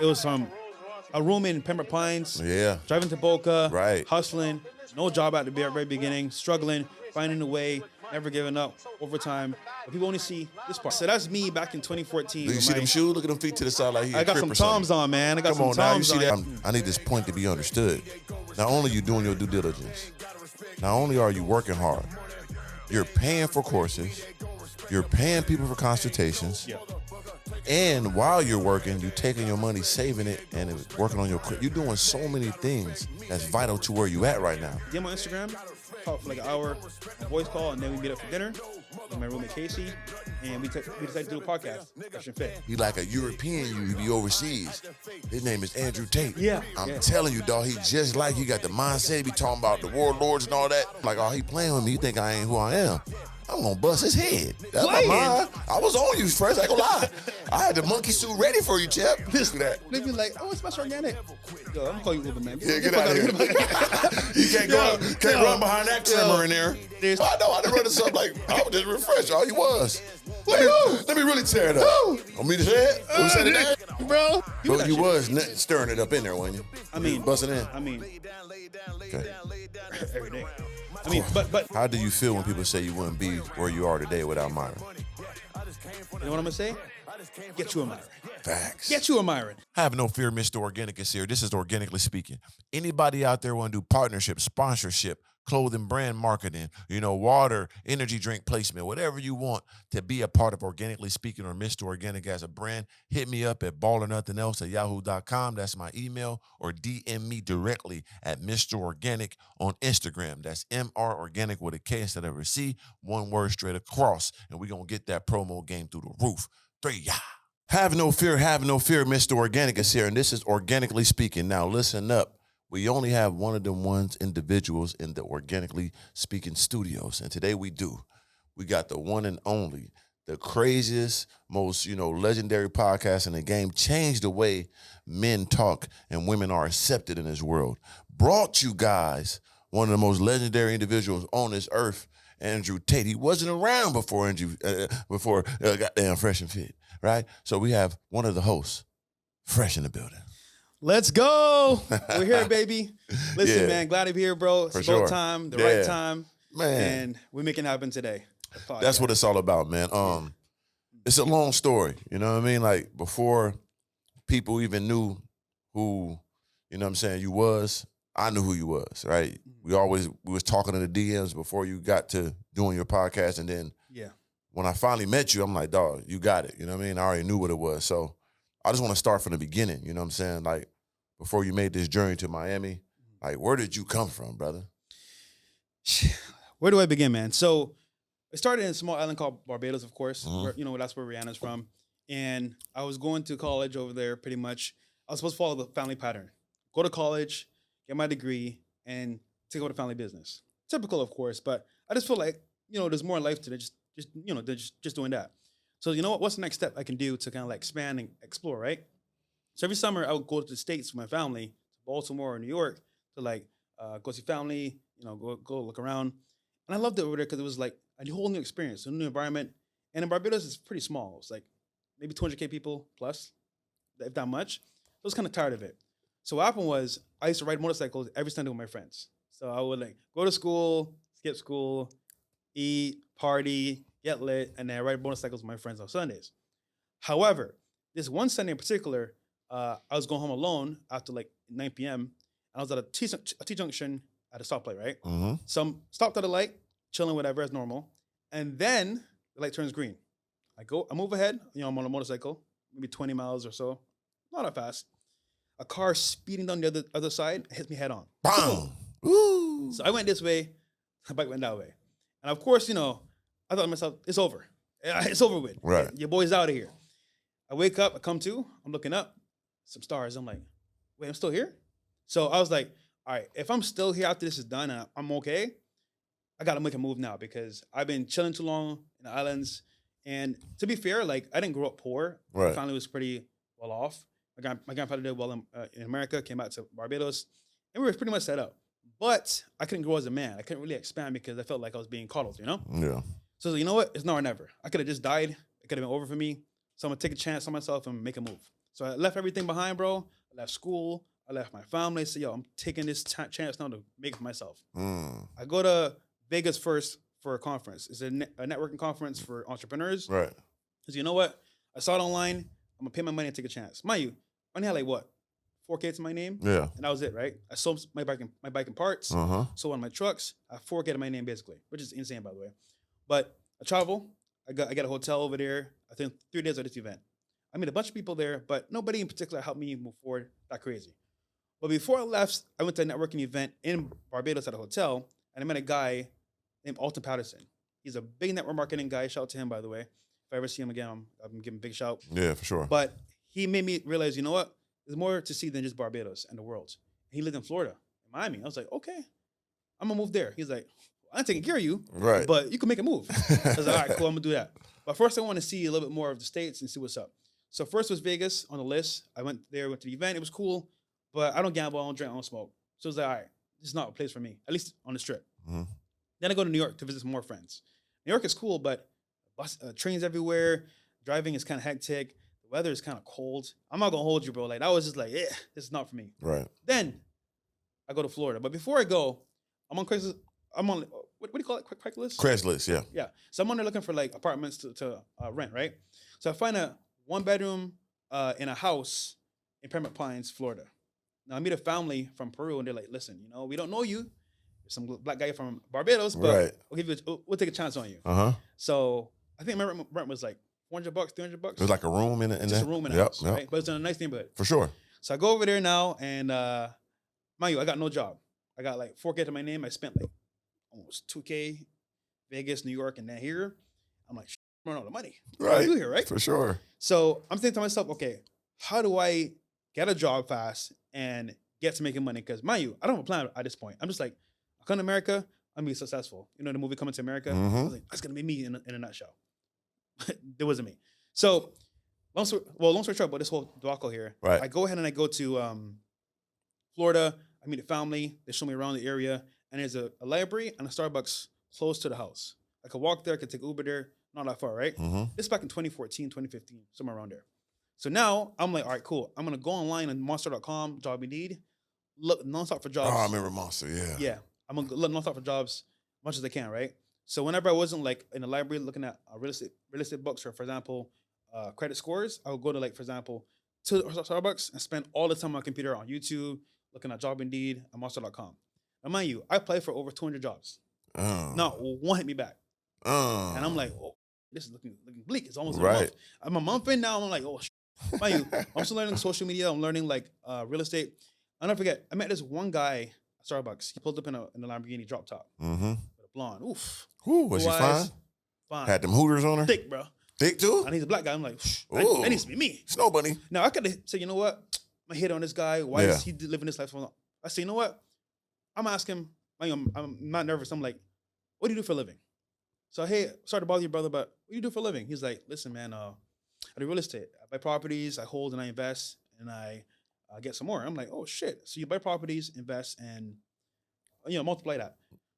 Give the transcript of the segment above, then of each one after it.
It was a room in Pembroke Pines. Yeah. Driving to Boca. Right. Hustling. No job at the very beginning. Struggling. Finding a way. Never giving up. Overtime. But people only see this part. So that's me back in 2014. Do you see them shoes? Look at them feet to the side like he I got some Toms on, man. I got some Toms on. I need this point to be understood. Not only are you doing your due diligence, not only are you working hard, you're paying for courses, you're paying people for consultations, and while you're working, you're taking your money, saving it, and working on your credit. You're doing so many things that's vital to where you at right now. DM on Instagram, talk for like an hour, a voice call, and then we meet up for dinner with my roommate Casey, and we decided to do a podcast, Fresh and Fit. He like a European, he be overseas. His name is Andrew Tate. Yeah. I'm telling you, dog, he just like, he got the mindset, he be talking about the warlords and all that. Like, oh, he playing with me, he think I ain't who I am. I'm gonna bust his head. That's my mind. I was on you first, I ain't gonna lie. I had the monkey suit ready for you, Chip. Listen to that. They be like, oh, it's Mr. Organic. Yo, I'm gonna call you Uber, man. Yeah, get out of here. You can't go run behind that trimmer in there. I know, I done run this up like, I was just refreshed. All he was. Let me really tear it up. Want me to say it? We said it there? Bro. But you was stirring it up in there, wasn't you? I mean, busting in. I mean, okay. Every day. I mean, but how do you feel when people say you wouldn't be where you are today without Myron? You know what I'm gonna say? Get you a Myron. Facts. Get you a Myron. Have no fear, Mr. Organic is here. This is Organically Speaking. Anybody out there want to do partnership, sponsorship, clothing brand marketing, water, energy drink placement, whatever you want to be a part of Organically Speaking or Mr. Organic as a brand, hit me up at ballernothingelse@yahoo.com. That's my email, or DM me directly at Mr. Organic on Instagram. That's MR Organic with a K instead of a C, one word straight across, and we're going to get that promo game through the roof. 3, yeah. Have no fear, Mr. Organic is here, and this is Organically Speaking. Now, listen up. We only have one of them individuals in the Organically Speaking studios, and today we do. We got the one and only, the craziest, most, legendary podcast in the game, changed the way men talk and women are accepted in this world. Brought you guys one of the most legendary individuals on this earth, Andrew Tate. He wasn't around before goddamn Fresh and Fit, right? So we have one of the hosts, Fresh in the building. Let's go. We're here, baby. Listen, man, glad to be here, bro. It's about time, the right time. Man. And we're making it happen today. That's what it's all about, man. It's a long story, you know what I mean? Like, before people even knew who, you was, I knew who you was, right? We was talking in the DMs before you got to doing your podcast, and then when I finally met you, I'm like, dog, you got it, you know what I mean? I already knew what it was, so I just want to start from the beginning, you know what I'm saying? Like, before you made this journey to Miami, like, where did you come from, brother? Where do I begin, man? So it started in a small island called Barbados, of course. Where, that's where Rihanna's from. And I was going to college over there pretty much. I was supposed to follow the family pattern. Go to college, get my degree, and take over the family business. Typical, of course, but I just feel like, there's more life to it, just doing that. So you know what? What's the next step I can do to kind of like expand and explore, right? So every summer I would go to the States with my family, to Baltimore or New York, to like go see family, go look around. And I loved it over there because it was like a whole new experience, a new environment. And in Barbados, it's pretty small. It's like maybe 200K people plus, if that much. I was kind of tired of it. So what happened was I used to ride motorcycles every Sunday with my friends. So I would like go to school, skip school, eat, party, get lit, and then I ride motorcycles with my friends on Sundays. However, this one Sunday in particular, I was going home alone after like 9 p.m. and I was at a T-junction at a stoplight, right? Mm-hmm. So I'm stopped at a light, chilling, whatever, as normal. And then the light turns green. I move ahead, I'm on a motorcycle, maybe 20 miles or so, not that fast. A car speeding down the other side hits me head on. Boom! Woo! So I went this way, the bike went that way. And of course, I thought to myself, it's over. It's over with. Right. Your boy's out of here. I wake up, I come to, I'm looking up, some stars. I'm like, wait, I'm still here? So I was like, all right, if I'm still here after this is done and I'm okay, I got to make a move now because I've been chilling too long in the islands. And to be fair, like, I didn't grow up poor. Right. My family was pretty well off. My grandfather did well in America, came out to Barbados, and we were pretty much set up. But I couldn't grow as a man. I couldn't really expand because I felt like I was being coddled, Yeah. So you know what? It's now or never. I could have just died. It could have been over for me. So I'm going to take a chance on myself and make a move. So I left everything behind, bro. I left school. I left my family. I said, yo, I'm taking this chance now to make it for myself. I go to Vegas first for a conference. It's a networking conference for entrepreneurs. Right. Because you know what? I saw it online. I'm going to pay my money and take a chance. Mind you, I only had like what? 4K to my name? Yeah. And that was it, right? I sold my bike and parts. Uh-huh. Sold one of my trucks. I have 4K to my name basically, which is insane, by the way. But I travel. I got a hotel over there. I think 3 days of this event. I met a bunch of people there, but nobody in particular helped me move forward that crazy. But before I left, I went to a networking event in Barbados at a hotel, and I met a guy named Alton Patterson. He's a big network marketing guy. Shout out to him, by the way. If I ever see him again, I'm giving him a big shout. Yeah, for sure. But he made me realize, you know what? There's more to see than just Barbados and the world. He lived in Florida, in Miami. I was like, okay, I'm gonna move there. He's like, I'm taking care of you, right? But you can make a move. I was like, all right, cool, I'm gonna do that. But first, I want to see a little bit more of the States and see what's up. So first was Vegas on the list. I went there, went to the event. It was cool, but I don't gamble, I don't drink, I don't smoke. So I was like, all right, this is not a place for me, at least on the strip. Mm-hmm. Then I go to New York to visit some more friends. New York is cool, but trains everywhere. Driving is kind of hectic. The weather is kind of cold. I'm not gonna hold you, bro. Like that was just like, this is not for me. Right. Then I go to Florida, but before I go, I'm on Craigslist. I'm on what do you call it? Craigslist. Craigslist, yeah. Yeah. So I'm on there looking for like apartments to rent, right? So I find a 1-bedroom in a house in Pembroke Pines, Florida. Now I meet a family from Peru, and they're like, "Listen, you know, we don't know you. There's some black guy from Barbados, but right. we'll take a chance on you." So I think my rent was like $400, $300. It was like a room in just a room in a house, right? But it's in a nice neighborhood. For sure. So I go over there now, and mind you, I got no job. I got like 4K to my name. I spent like almost 2K, Vegas, New York, and then here. I'm like, I'm running out of money. What do I do here, right? For sure. So I'm thinking to myself, okay, how do I get a job fast and get to making money? Because mind you, I don't have a plan at this point. I'm just like, I come to America, I'm gonna be successful. You know the movie Coming to America? I was like, that's gonna be me in a nutshell. It wasn't me. So long story short about this whole debacle here. Right. I go ahead and I go to Florida. I meet a family. They show me around the area, and there's a library and a Starbucks close to the house. I could walk there. I could take Uber there. Not that far, right? This is back in 2014, 2015, somewhere around there. So now I'm like, all right, cool. I'm gonna go online on monster.com, job Indeed, look nonstop for jobs. Oh, I remember Monster. Yeah. Yeah. I'm gonna look nonstop for jobs as much as I can, right? So whenever I wasn't like in the library looking at real estate books, or for example, credit scores, I would go to like, for example, to Starbucks and spend all the time on my computer on YouTube, looking at job Indeed and monster.com. Now mind you, I applied for over 200 jobs. Not one hit me back. And I'm like, oh, this is looking bleak. It's almost a month. I'm a month in now. I'm like, oh, mind you, I'm still learning social media. I'm learning like real estate. I'll never forget, I met this one guy at Starbucks. He pulled up in a Lamborghini drop top. With a blonde. Oof. Ooh, was she fine? Fine. Had them hooters on her? Thick, bro. Thick too? And he's a black guy. I'm like, that needs to be me. Snow bunny. Now I could have said, you know what? I'm gonna hit on this guy. Why is he living this life? I say, you know what? I'm gonna ask him. I'm not nervous. I'm like, what do you do for a living? So, hey, sorry to bother you, brother, but what do you do for a living? He's like, listen, man, I do real estate. I buy properties, I hold and I invest, and I get some more. I'm like, oh, shit. So you buy properties, invest, and, multiply that.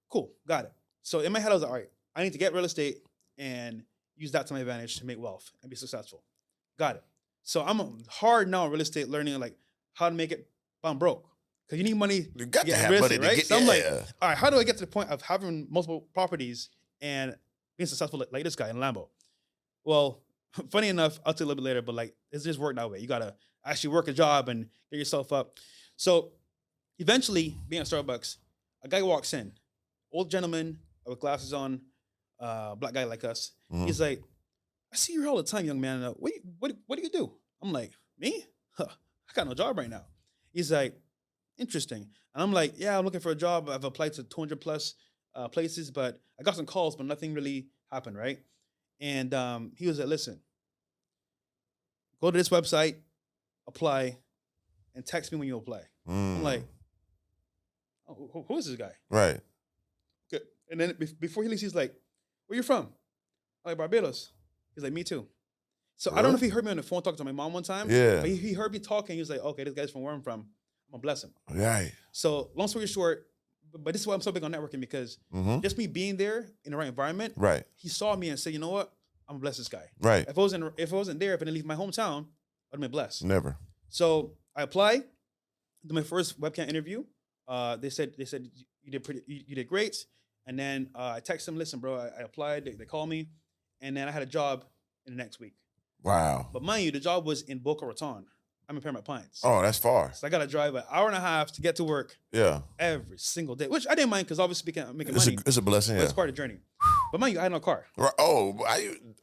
Cool, got it. So in my head, I was like, all right, I need to get real estate and use that to my advantage to make wealth and be successful. Got it. So I'm hard now in real estate, learning like how to make it, but I'm broke. Because you need money You got to get to have real money estate, to right? get So I'm like, all right, how do I get to the point of having multiple properties and being successful like this guy in Lambo? Well, funny enough, I'll tell you a little bit later, but like, it's just work that way. You got to actually work a job and get yourself up. So eventually, being at Starbucks, a guy walks in, old gentleman with glasses on, black guy like us. He's like, I see you here all the time, young man. What do you do? I'm like, me? I got no job right now. He's like, interesting. And I'm like, yeah, I'm looking for a job. I've applied to 200 plus places, but I got some calls, but nothing really happened, right? And he was like, listen, go to this website, apply, and text me when you apply. I'm like, oh, who is this guy? Right. Okay. And then before he leaves, he's like, where you from? I'm like, Barbados. He's like, me too. So I don't know if he heard me on the phone talking to my mom one time. Yeah. But he heard me talking. He was like, okay, this guy's from where I'm from. I'm gonna bless him. Right. So long story short, but this is why I'm so big on networking, because just me being there in the right environment, right, he saw me and said, you know what? I'm gonna bless this guy. Right. If I wasn't there, if I didn't leave my hometown, I'd have been blessed. Never. So I apply, did my first webcam interview. They said you did great. And then I text them, listen, bro, I applied. They called me, and then I had a job in the next week. Wow. But mind you, the job was in Boca Raton. I'm in Paramount Pines. Oh, that's far. So I got to drive an hour and a half to get to work. Yeah. Every single day, which I didn't mind because obviously I'm making money. It's a blessing. Yeah. It's part of the journey. But mind you, I had no car. Right. Oh,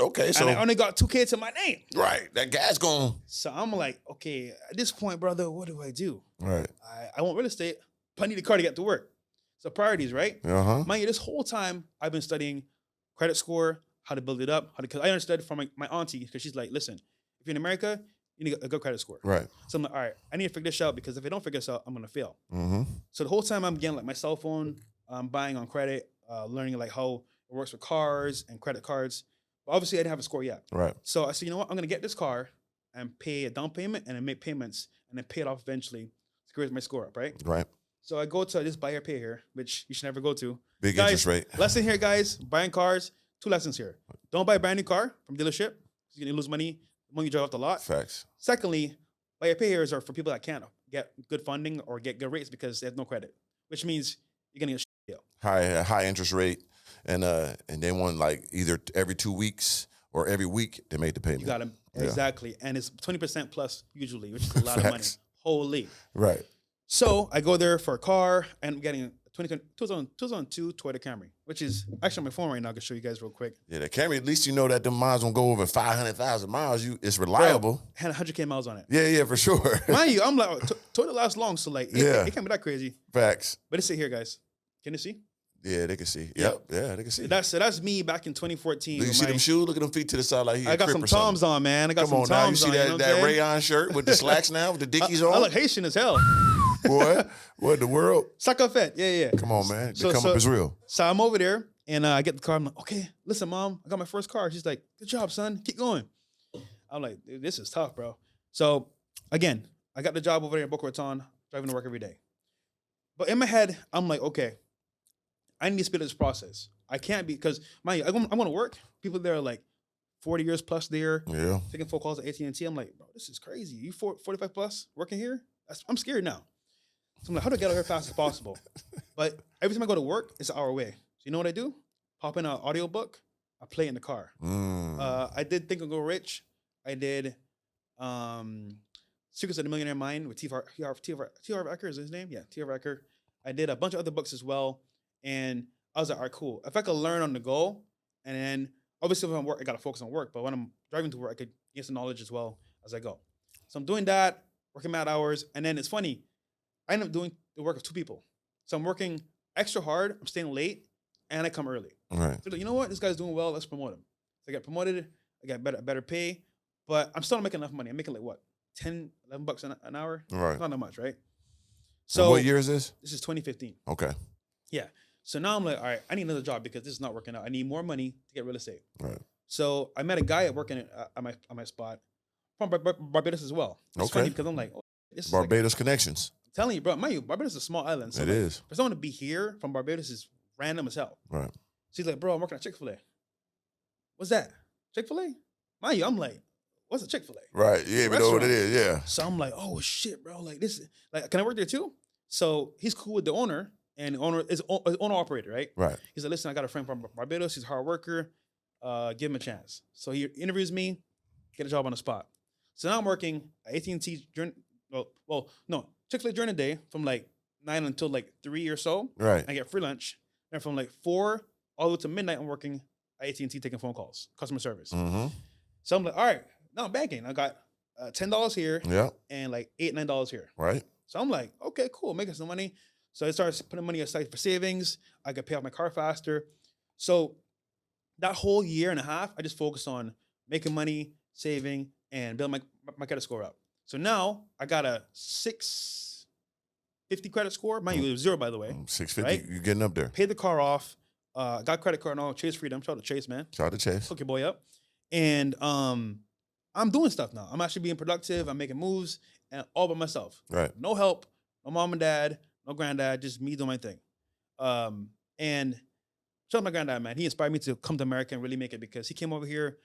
okay. So and I only got $2,000 to my name. Right. That gas gone. So I'm like, okay, at this point, brother, what do I do? Right. I want real estate, but I need a car to get to work. So priorities, right? Mind you, this whole time I've been studying credit score, how to build it up, because I understood from my auntie, because she's like, listen, if you're in America, you need a good credit score. Right. So I'm like, all right, I need to figure this out because if I don't figure this out, I'm gonna fail. Mm-hmm. So the whole time I'm getting like my cell phone, buying on credit, learning like how it works with cars and credit cards. But obviously I didn't have a score yet. Right. So I said, you know what, I'm gonna get this car and pay a down payment and then make payments and then pay it off eventually to raise my score up, right? Right. So I go to this buy or pay here, which you should never go to. Big guys, interest rate. Lesson here, guys, buying cars, 2 lessons here. Don't buy a brand new car from dealership. You're gonna lose money when you drive off the lot. Facts. Secondly, buy or pay here are for people that can't get good funding or get good rates because they have no credit, which means you're getting a shit deal. High interest rate, and they want like either every 2 weeks or every week they make the payment. You got them. Exactly. And it's 20% plus usually, which is a lot of money. Holy. Right. So I go there for a car and I'm getting a 2002 Toyota Camry, which is actually on my phone right now. I can show you guys real quick. Yeah, the Camry, at least you know that the miles won't go over 500,000 miles. It's reliable. Bro, had 100K miles on it. Yeah, for sure. Mind you, I'm like, Toyota lasts long, so like, it can't be that crazy. Facts. But it's here, guys. Can you see? Yeah, they can see. Yep. Yeah, they can see. That's me back in 2014. Do you see them shoes? Look at them feet to the side like he I got some Toms on, man. I got some Toms on. Now you see that rayon shirt with the slacks now with the Dickies on? I look Haitian as hell. Boy, what in the world? SNAPCAHT. Yeah. Come on, man. The come up is real. So I'm over there and I get the car. I'm like, okay, listen, mom, I got my first car. She's like, good job, son. Keep going. I'm like, dude, this is tough, bro. So again, I got the job over there in Boca Raton, driving to work every day. But in my head, I'm like, okay, I need to speed up this process. I can't be, because mind you, I'm going to work. People there are like 40 years plus there. Yeah. Taking phone calls at AT&T. I'm like, bro, this is crazy. You 45 plus working here? I'm scared now. So I'm like, how do I get out here fast as possible? But every time I go to work, it's an hour away. So you know what I do? Pop in an audiobook. I play it in the car. I did Think and Go Rich. I did Secrets of the Millionaire Mind with T.R. Ecker is his name? Yeah, T.R. Ecker. I did a bunch of other books as well. And I was like, all right, cool. If I could learn on the go, and then obviously if I'm work, I got to focus on work. But when I'm driving to work, I could get some knowledge as well as I go. So I'm doing that, working mad hours. And then it's funny. I end up doing the work of 2 people. So I'm working extra hard. I'm staying late, and I come early. Right. So you know what? This guy's doing well. Let's promote him. So I get promoted. I get better pay. But I'm still not making enough money. I'm making like what? 10, 11 bucks an hour? Right. Not that much, right? So and what year is this? This is 2015. Okay. Yeah. So now I'm like, all right, I need another job because this is not working out. I need more money to get real estate. Right. So I met a guy working at my spot from Barbados as well. It's funny because I'm like, oh, this is Barbados connections. I'm telling you, bro, mind you, Barbados is a small island. So it is. For someone to be here from Barbados is random as hell. Right. She's like, bro, I'm working at Chick-fil-A. What's that? Chick-fil-A? Mind you, I'm like, what's a Chick-fil-A? Right. Yeah, we know what it is. Yeah. So I'm like, oh shit, bro. Like this, like, can I work there too? So he's cool with the owner, and the owner is owner operator, right? Right. He's like, listen, I got a friend from Barbados. He's a hard worker. Give him a chance. So he interviews me, get a job on the spot. So now I'm working at AT&T during, Chick-fil-A during the day from like 9 until like 3 or so. Right. I get free lunch. And from like 4 all the way to midnight, I'm working at AT&T taking phone calls, customer service. Mm-hmm. So I'm like, all right, now I'm banking. I got $10 here and like $8, $9 here. Right. So I'm like, okay, cool, making some money. So I started putting money aside for savings. I could pay off my car faster. So that whole year and a half, I just focused on making money, saving, and building my credit score up. So now I got a 650 credit score. Mind you, it was 0, by the way. 650, right? You're getting up there. Paid the car off. Got credit card and all. Chase Freedom. Shout out to Chase, man. Shout out to Chase. Hook your boy up. And I'm doing stuff now. I'm actually being productive. I'm making moves and all by myself. Right. No help. No mom and dad. No granddad. Just me doing my thing. And shout out to my granddad, man. He inspired me to come to America and really make it because he came over here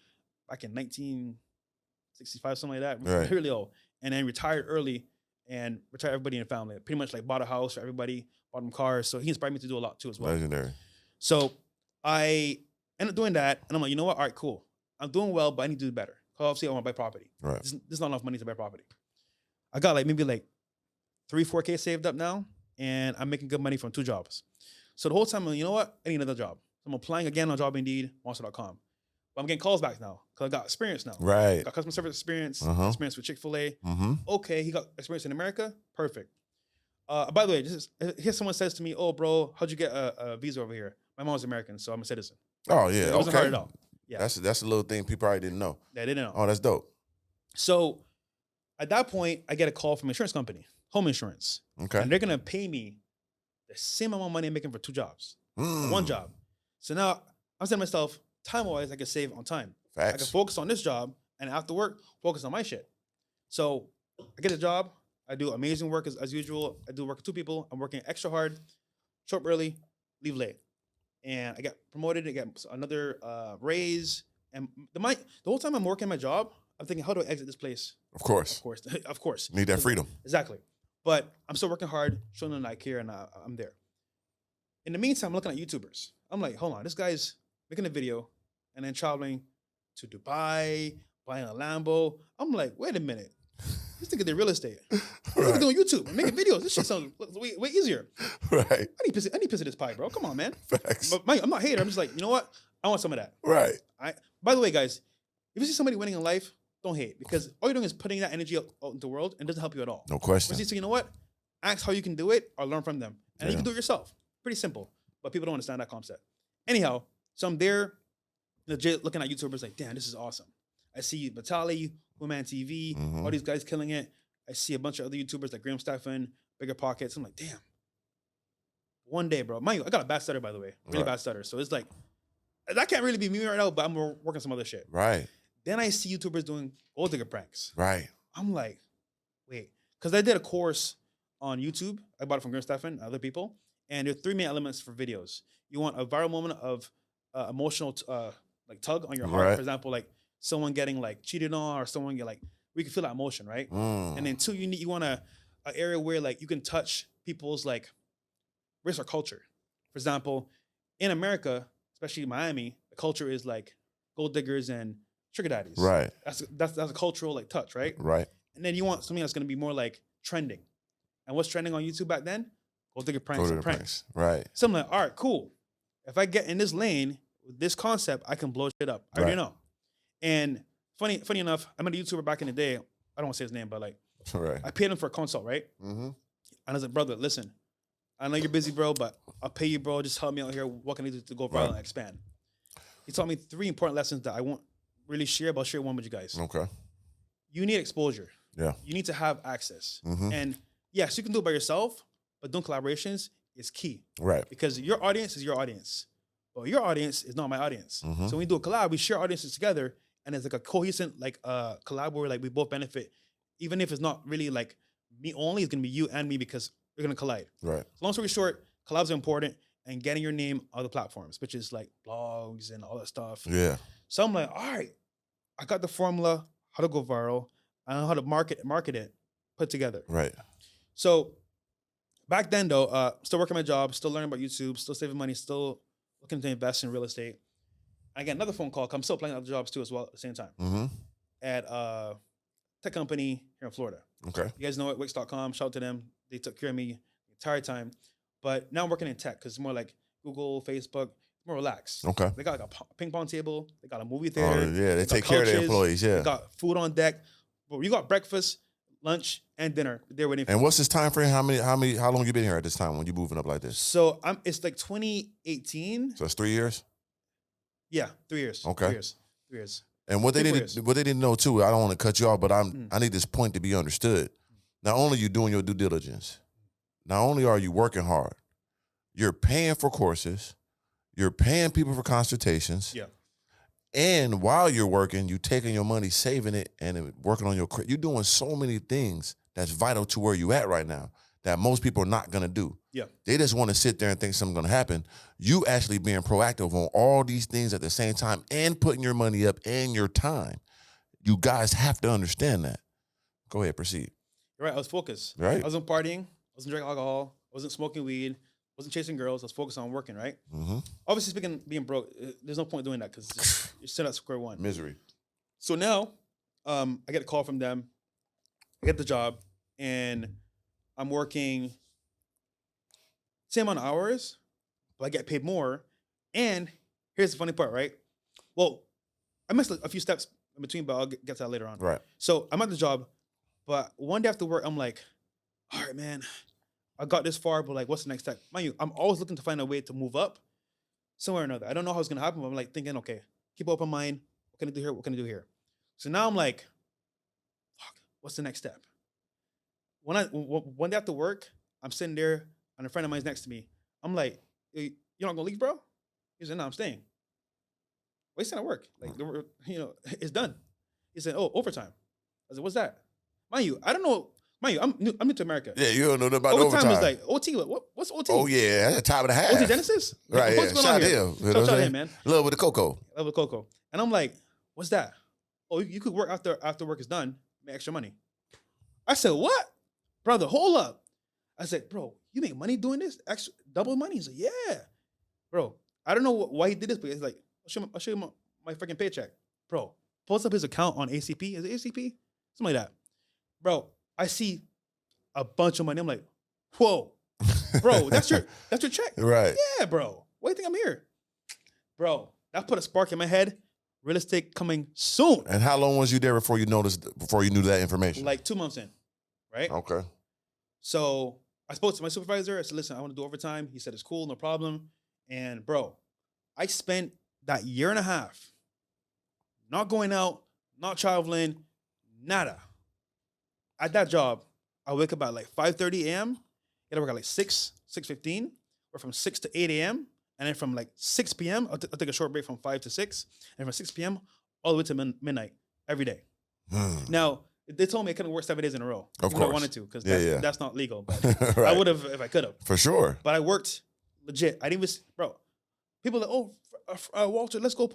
back in 1960 65, something like that, Right. really old, and then retired early and retired everybody in the family. Pretty much like bought a house for everybody, bought them cars. So he inspired me to do a lot too as well. Legendary. So I ended up doing that, and I'm like, you know what? All right, cool. I'm doing well, but I need to do better. Because obviously I want to buy property. Right. There's not enough money to buy property. I got like maybe like 3-4K saved up now, and I'm making good money from 2 jobs. So the whole time, I'm like, you know what? I need another job. So I'm applying again on Job Indeed, Monster.com. But I'm getting calls back now because I got experience now. Right. Got customer service experience, experience with Chick-fil-A. Okay, he got experience in America. Perfect. By the way, here someone says to me, "Oh, bro, how'd you get a visa over here?" My mom's American, so I'm a citizen. Oh yeah, it wasn't hard at all. Yeah, that's a little thing people probably didn't know. They didn't know. Oh, that's dope. So at that point, I get a call from an insurance company, home insurance. Okay. And they're gonna pay me the same amount of money I'm making for 2 jobs, one job. So now I'm saying to myself, time-wise, I can save on time. Facts. I can focus on this job, and after work, focus on my shit. So I get a job. I do amazing work as usual. I do work with 2 people. I'm working extra hard, show up early, leave late. And I get promoted. I get another raise. And the whole time I'm working my job, I'm thinking, how do I exit this place? Of course. Of course. Of course. Need that freedom. Exactly. But I'm still working hard, showing them that I care, and I'm there. In the meantime, I'm looking at YouTubers. I'm like, hold on, this guy's making a video and then traveling to Dubai, buying a Lambo. I'm like, wait a minute. This nigga did real estate. Right. Doing YouTube, I'm making videos. This shit sounds way easier. Right. I need piss of this pie, bro. Come on, man. Facts. But I'm not a hater. I'm just like, you know what? I want some of that. Right. By the way, guys, if you see somebody winning in life, don't hate, because all you're doing is putting that energy out into the world and it doesn't help you at all. No question. So you know what? Ask how you can do it or learn from them. And you can do it yourself. Pretty simple. But people don't understand that concept. Anyhow, so I'm there, legit looking at YouTubers like, damn, this is awesome. I see Batali, Woman TV, all these guys killing it. I see a bunch of other YouTubers like Graham Stephan, Bigger Pockets. I'm like, damn. One day, bro. Mind you, I got a bad stutter, by the way. Really bad stutter. So it's like, that can't really be me right now, but I'm working some other shit. Right. Then I see YouTubers doing gold digger pranks. Right. I'm like, wait. Because I did a course on YouTube. I bought it from Graham Stephan and other people. And there are 3 main elements for videos. You want a viral moment of emotional like tug on your heart. Right. For example, like someone getting like cheated on, or someone get like, we can feel that emotion, right? And then 2, you want an area where like you can touch people's like race or culture. For example, in America, especially Miami, the culture is like gold diggers and sugar daddies. Right. That's a cultural like touch, right? Right. And then you want something that's going to be more like trending. And what's trending on YouTube back then? Gold digger pranks and pranks. Right. So I'm like, all right, cool. If I get in this lane with this concept, I can blow shit up. I already know. And funny enough, I met a YouTuber back in the day. I don't want to say his name, but like, I paid him for a consult, right? And I was like, brother, listen, I know you're busy, bro, but I'll pay you, bro. Just help me out here. What can I do to go viral and expand? He taught me 3 important lessons that I won't really share, but I'll share one with you guys. Okay. You need exposure. Yeah. You need to have access. And yes, you can do it by yourself, but doing collaborations is key. Right. Because your audience is your audience. But your audience is not my audience. So when we do a collab, we share audiences together, and it's like a cohesive like collab where like we both benefit. Even if it's not really like me only, it's gonna be you and me because we're gonna collide. Right. So long story short, collabs are important, and getting your name on the platforms, which is like blogs and all that stuff. Yeah. So I'm like, all right, I got the formula, how to go viral, I know how to market it, put together. Right. So back then though, still working my job, still learning about YouTube, still saving money, still looking to invest in real estate. I get another phone call. I'm still applying other jobs too as well at the same time. At a tech company here in Florida. Okay. You guys know it, Wix.com. Shout out to them. They took care of me the entire time. But now I'm working in tech because it's more like Google, Facebook, more relaxed. Okay. They got like a ping pong table. They got a movie theater. Oh, yeah, they take care of their employees. Yeah. They got food on deck. But you got breakfast, lunch, and dinner. They're waiting for And what's this time frame? How long you been here at this time when you moving up like this? So it's like 2018. So it's 3 years? Yeah, 3 years. Okay. 3 years. 3 years. And what they didn't know too, I don't want to cut you off, but I need this point to be understood. Not only are you doing your due diligence, not only are you working hard, you're paying for courses, you're paying people for consultations. Yeah. And while you're working, you're taking your money, saving it, and working on your credit. You're doing so many things that's vital to where you at right now that most people are not going to do. Yeah. They just want to sit there and think something's going to happen. You actually being proactive on all these things at the same time and putting your money up and your time. You guys have to understand that. Go ahead, proceed. You're right. I was focused. Right. I wasn't partying. I wasn't drinking alcohol. I wasn't smoking weed. I wasn't chasing girls. I was focused on working, right? Mm-hmm. Obviously, being broke, there's no point doing that because you're still at square one. Misery. So now, I get a call from them. I get the job, and I'm working same amount of hours, but I get paid more. And here's the funny part, right? Well, I missed a few steps in between, but I'll get to that later on. Right. So I'm at the job, but one day after work, I'm like, all right, man, I got this far, but like, what's the next step? Mind you, I'm always looking to find a way to move up somewhere or another. I don't know how it's gonna happen, but I'm like thinking, okay, keep an open mind. What can I do here? What can I do here? So now I'm like, fuck, what's the next step? One day after work, I'm sitting there and a friend of mine's next to me. I'm like, hey, you're not gonna leave, bro? He said, no, I'm staying. Why you staying at work? Like, it's done. He said, oh, overtime. I said, what's that? Mind you, I don't know. Mind you, I'm new to America. Yeah, you don't know nothing about overtime. Overtime is like OT. What's OT? Oh yeah, that's a time and a half. OT Genesis? Like, Right. what's Yeah. going on Shout here? him. You know Shout what I'm him, saying? man. Love with the cocoa. Love with Coco. And I'm like, what's that? Oh, you could work after work is done, make extra money. I said, what? Brother, hold up. I said, bro, you make money doing this? Extra double money? He's like, yeah. Bro, I don't know why he did this, but it's like, I'll show you my freaking paycheck. Bro, post up his account on ACP. Is it ACP? Something like that. Bro, I see a bunch of money. I'm like, whoa. Bro, that's your check. Right. Yeah, bro. Why do you think I'm here? Bro, that put a spark in my head. Real estate coming soon. And how long was you there before you knew that information? Like 2 months in, right? Okay. So I spoke to my supervisor. I said, listen, I want to do overtime. He said, it's cool, no problem. And bro, I spent that year and a half not going out, not traveling, nada. At that job, I wake up at like 5:30 a.m. Get to work at like 6:15, or from 6 to 8 a.m. And then from like 6 p.m., I'll take a short break from 5 to 6. And from 6 p.m. all the way to midnight every day. Now, they told me I couldn't work 7 days in a row. Of Even though course. I wanted to, because that's not legal. But Right. I would have if I could have. For sure. But I worked legit. I didn't even, bro. People are like, oh, Walter, let's go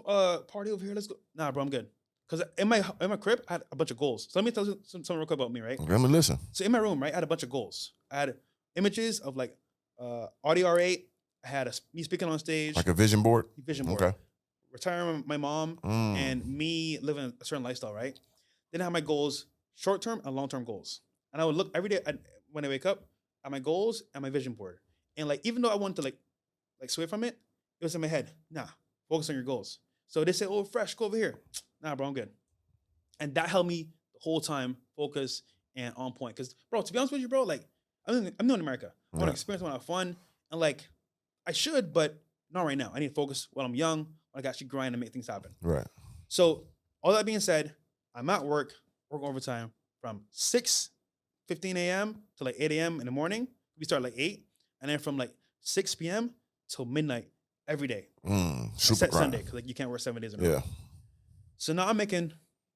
party over here. Let's go. Nah, bro, I'm good. Because in my crib, I had a bunch of goals. So let me tell you something real quick about me, right? Let me listen. So in my room, right, I had a bunch of goals. I had images of like Audio R8. I had me speaking on stage. Like a vision board? Vision board. Okay. Retiring my mom and me living a certain lifestyle, right? Then I have my goals, short-term and long-term goals. And I would look every day when I wake up at my goals and my vision board. And like, even though I wanted to like sway from it, it was in my head. Nah, focus on your goals. So they say, oh, Fresh, go over here. Nah, bro, I'm good. And that helped me the whole time focus and on point. Because, bro, to be honest with you, bro, like, I'm new in America. I want to experience, I want to have fun. And like, I should, but not right now. I need to focus while I'm young, when I can actually grind and make things happen. Right. So all that being said, I'm at work, working overtime from 6:15 a.m. to like 8 a.m. in the morning. We start like 8. And then from like 6 p.m. till midnight every day. Super grind. Sunday, because like you can't work 7 days in a row. So now I'm making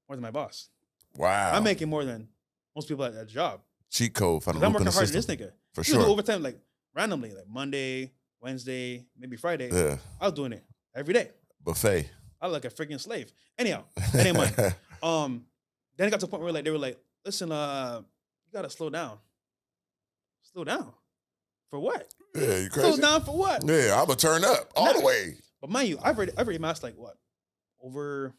more than my boss. Wow. I'm making more than most people at the job. Cheat code. I'm working harder than this nigga. For sure. sure. Overtime, like randomly, like Monday, Wednesday, maybe Friday. Yeah. I was doing it every day. Buffet. I look like a freaking slave. Anyhow, anyway, then it got to the point where like they were like, listen, you gotta slow down. Slow down. For what? Yeah, you crazy? Slow down for what? Yeah, I'm gonna turn up all the way. But mind you, I've already amassed like what? Over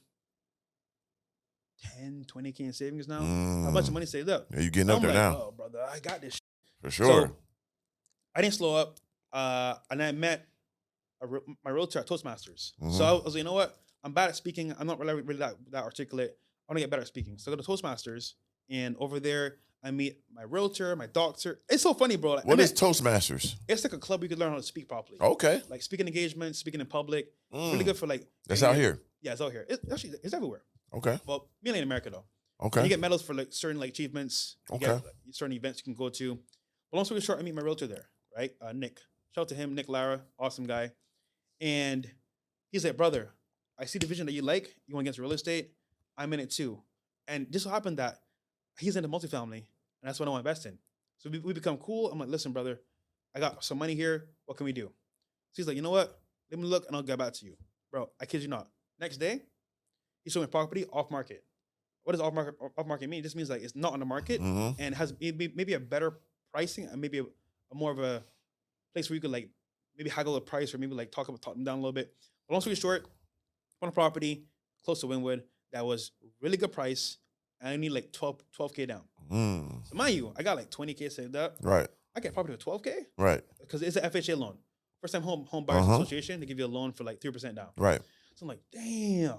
10, 20K in savings now. A bunch of money saved up. Yeah, you getting up there now. Oh, brother, I got this shit. For sure. So, I didn't slow up. And I met my realtor at Toastmasters. So I was like, you know what? I'm bad at speaking. I'm not really that articulate. I want to get better at speaking. So I go to Toastmasters, and over there, I meet my realtor, my doctor. It's so funny, bro. Like, What is Toastmasters? It's like a club where you can learn how to speak properly. Okay. Like speaking engagements, speaking in public. It's really good for like. That's out here. Yeah, it's out here. It's everywhere. Okay. Well, mainly in America though. Okay. And you get medals for like certain like achievements. You Okay. get, like, certain events you can go to. But long story short, I meet my realtor there, right? Nick. Shout out to him, Nick Lara, awesome guy. And he's like, brother, I see the vision that you like. You want to get into real estate. I'm in it too. And just so happened that he's into multifamily, and that's what I want to invest in. So we become cool. I'm like, listen, brother, I got some money here. What can we do? So he's like, you know what? Let me look and I'll get back to you. Bro, I kid you not. Next day, he showed me property off market. what does off market mean? It just means like it's not on the market and has maybe a better pricing and maybe a more of a place where you could like maybe haggle the price or maybe like talk them down a little bit. But long story short, on a property close to Wynwood that was really good price, and I need like 12K down. So mind you, I got like 20K saved up. Right. I get property with 12K. Right. Because it's an FHA loan. First time home buyers association, they give you a loan for like 3% down. Right. So I'm like, damn,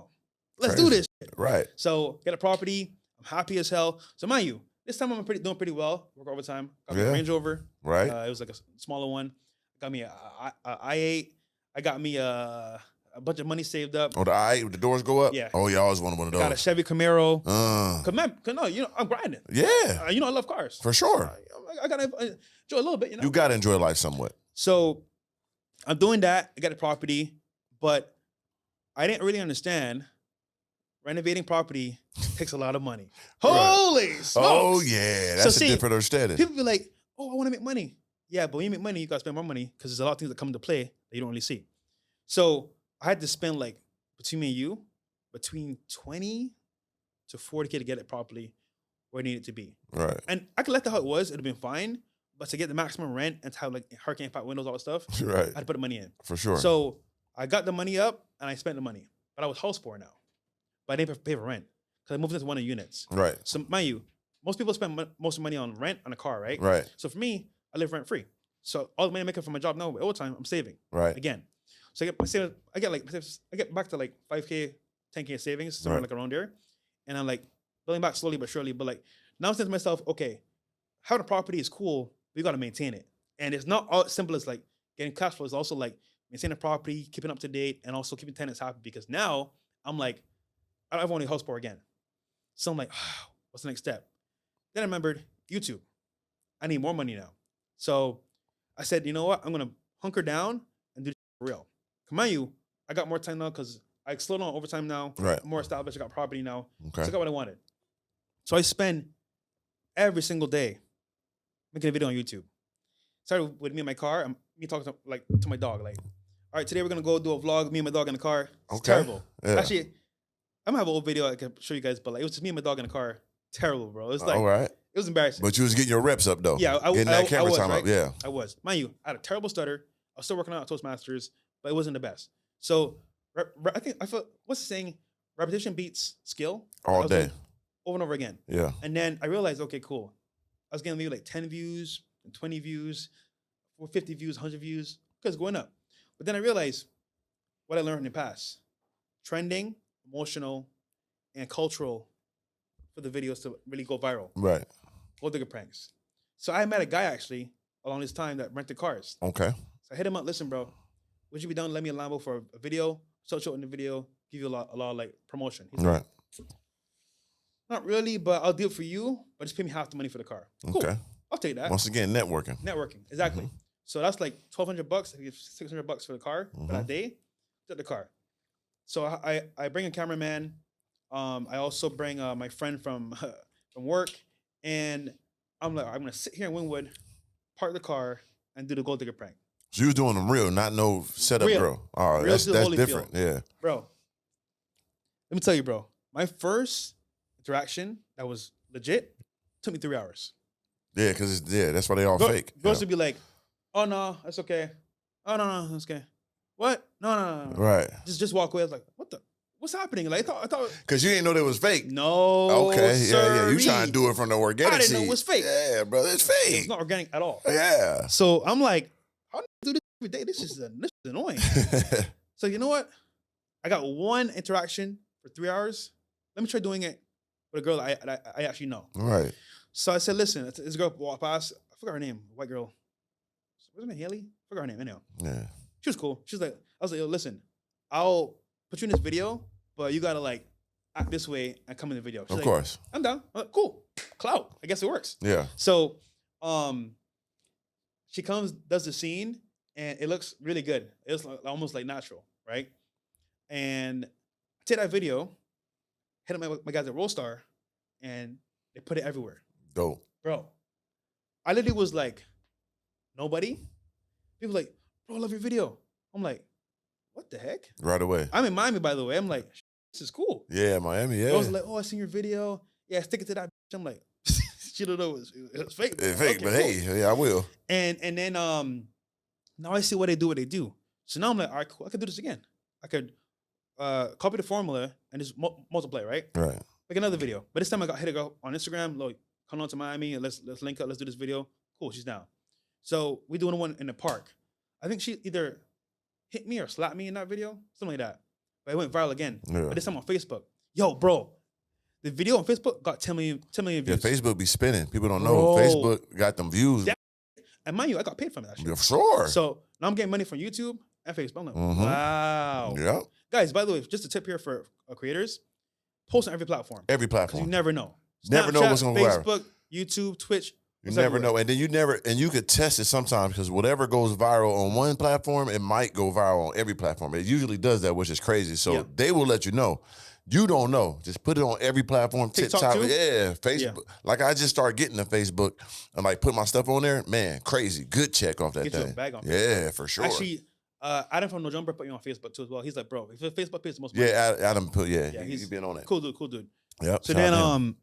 let's do this shit. Right. So get a property. I'm happy as hell. So mind you, this time I'm doing pretty well. Work overtime. Got me a Range Rover. Right. It was like a smaller one. Got me a i8. I got me a bunch of money saved up. Oh, the i8, the doors go up? Yeah. Oh, yeah, I always wanted one of those. Got a Chevy Camaro. Cause no, I'm grinding. Yeah. I love cars. For sure. I gotta enjoy a little bit, You gotta enjoy life somewhat. So I'm doing that. I got a property, but I didn't really understand renovating property takes a lot of money. Holy smokes. Oh, yeah. That's a different understanding. People be like, oh, I want to make money. Yeah, but when you make money, you got to spend more money because there's a lot of things that come into play that you don't really see. So I had to spend like, between me and you, between 20 to 40K to get it properly where it needed to be. Right. And I could let that how it was. It would have been fine. But to get the maximum rent and to have like hurricane impact windows, all that stuff, right. I had to put the money in. For sure. So I got the money up and I spent the money. But I was house poor now. But I didn't pay for rent because I moved into one of the units. Right. So mind you, most people spend most of the money on rent on a car, right? Right. So for me, I live rent free. So all the money I'm making from my job now, all the time, I'm saving. Right. Again. So I get back to like 5K, 10K savings, somewhere like around there. And I'm like building back slowly but surely. But like now I'm saying to myself, okay, having a property is cool, but you got to maintain it. And it's not all simple as like getting cash flow. It's also like maintaining the property, keeping up to date, and also keeping tenants happy. Because now I'm like, I don't ever want to house poor again. So I'm like, what's the next step? Then I remembered YouTube. I need more money now. So I said, you know what? I'm going to hunker down and do this for real. Mind you, I got more time now because I slowed down overtime now. Right. I'm more established. I got property now. Okay. So I got what I wanted. So I spend every single day making a video on YouTube. Started with me in my car. Me talking to my dog. Like, all right, today we're gonna go do a vlog. Me and my dog in the car. It's terrible. Yeah. Actually, I'm gonna have an old video I can show you guys, but like it was just me and my dog in the car. Terrible, bro. It was like, all right. It was embarrassing. But you was getting your reps up though. Yeah, getting that camera time up. Yeah, I was. Mind you, I had a terrible stutter. I was still working on Toastmasters, but it wasn't the best. So I felt what's the saying? Repetition beats skill. All day. Over and over again. Yeah. And then I realized, okay, cool. I was getting maybe like 10 views, and 20 views, 50 views, 100 views, because going up. But then I realized what I learned in the past. Trending, emotional, and cultural for the videos to really go viral. Right. Gold digger pranks. So I met a guy actually along this time that rented cars. Okay. So I hit him up, listen, bro, would you be down to let me a Lambo for a video, show in the video, give you a lot of like promotion? He's right. Like, not really, but I'll do it for you, but just pay me half the money for the car. Cool. Okay. I'll take that. Once again, networking. Networking, exactly. Mm-hmm. So that's like $1,200, $600 for the car for that day. Took the car. So I bring a cameraman. I also bring my friend from work, and I'm like, I'm gonna sit here in Wynwood, park the car, and do the gold digger prank. So you was doing them real, not no setup, real. Bro. All right, that's different. Yeah, bro. Let me tell you, bro. My first interaction that was legit took me 3 hours. Yeah, because that's why they all fake. Girls would be like, "Oh no, that's okay. Oh no, that's okay. What? No. Right. Just walk away." I was like, "What the? What's happening?" Like I thought because you didn't know they was fake. No. Okay. Yeah. You trying to do it from the organic. I didn't know it was fake. Yeah, brother, it's fake. It's not organic at all. Yeah. So I'm like, how do I do this every day? This is annoying. So you know what? I got one interaction for 3 hours. Let me try doing it with a girl I actually know. Right. So I said, listen, this girl walked past. I forgot her name. White girl. What's her name? Haley? I forgot her name. Anyhow. Yeah. She was cool. She was like, I was like, yo, listen, I'll put you in this video, but you gotta like act this way and come in the video. She's of course. I'm down. I'm like, cool. Clout. I guess it works. Yeah. So she comes, does the scene, and it looks really good. It's like, almost like natural, right? And I take that video, hit up my guys at Rollstar, and they put it everywhere. Dope. Bro, I literally was like, nobody. People like, bro, I love your video. I'm like, what the heck? Right away. I'm in Miami, by the way. I'm like, this is cool. Yeah, Miami. Yeah. Girls are like, oh, I seen your video. Yeah, stick it to that. Bitch. I'm like, she don't know it's fake. It's fake, Okay, but cool. hey, yeah, I will. And then now I see what they do. So now I'm like, all right, cool. I could do this again. I could copy the formula and just multiply, right? Right. Like another video. But this time I got hit a girl on Instagram. Like, come on to Miami and let's link up. Let's do this video. Cool, she's down. So we doing one in the park. I think she either hit me or slapped me in that video, something like that. But it went viral again. Yeah. But this time on Facebook. Yo, bro, the video on Facebook got 10 million views. Yeah, Facebook be spinning. People don't know. Bro. Facebook got them views. And mind you, I got paid from that shit. Yeah, sure. So now I'm getting money from YouTube and Facebook. I'm like, Mhm. wow. Yeah. Guys, by the way, just a tip here for creators, post on every platform. Every Because platform. you never know. Never know what's gonna go viral. Facebook, YouTube, Twitch. You it's never everywhere. know. And then you could test it sometimes because whatever goes viral on one platform, it might go viral on every platform. It usually does that, which is crazy. So Yeah. they will let you know. You don't know. Just put it on every platform. TikTok TikTok. too? Yeah. Facebook. Yeah. Like I just started getting to Facebook and like put my stuff on there. Man, crazy. Good check off that Get you a thing. bag on Yeah, for sure. Actually, Adam from No Jumper put you on Facebook too as well. He's like, bro, if the Facebook page is the most money. Yeah, Adam put Yeah, he's been on that. Cool dude. Yep. So shout then out to him.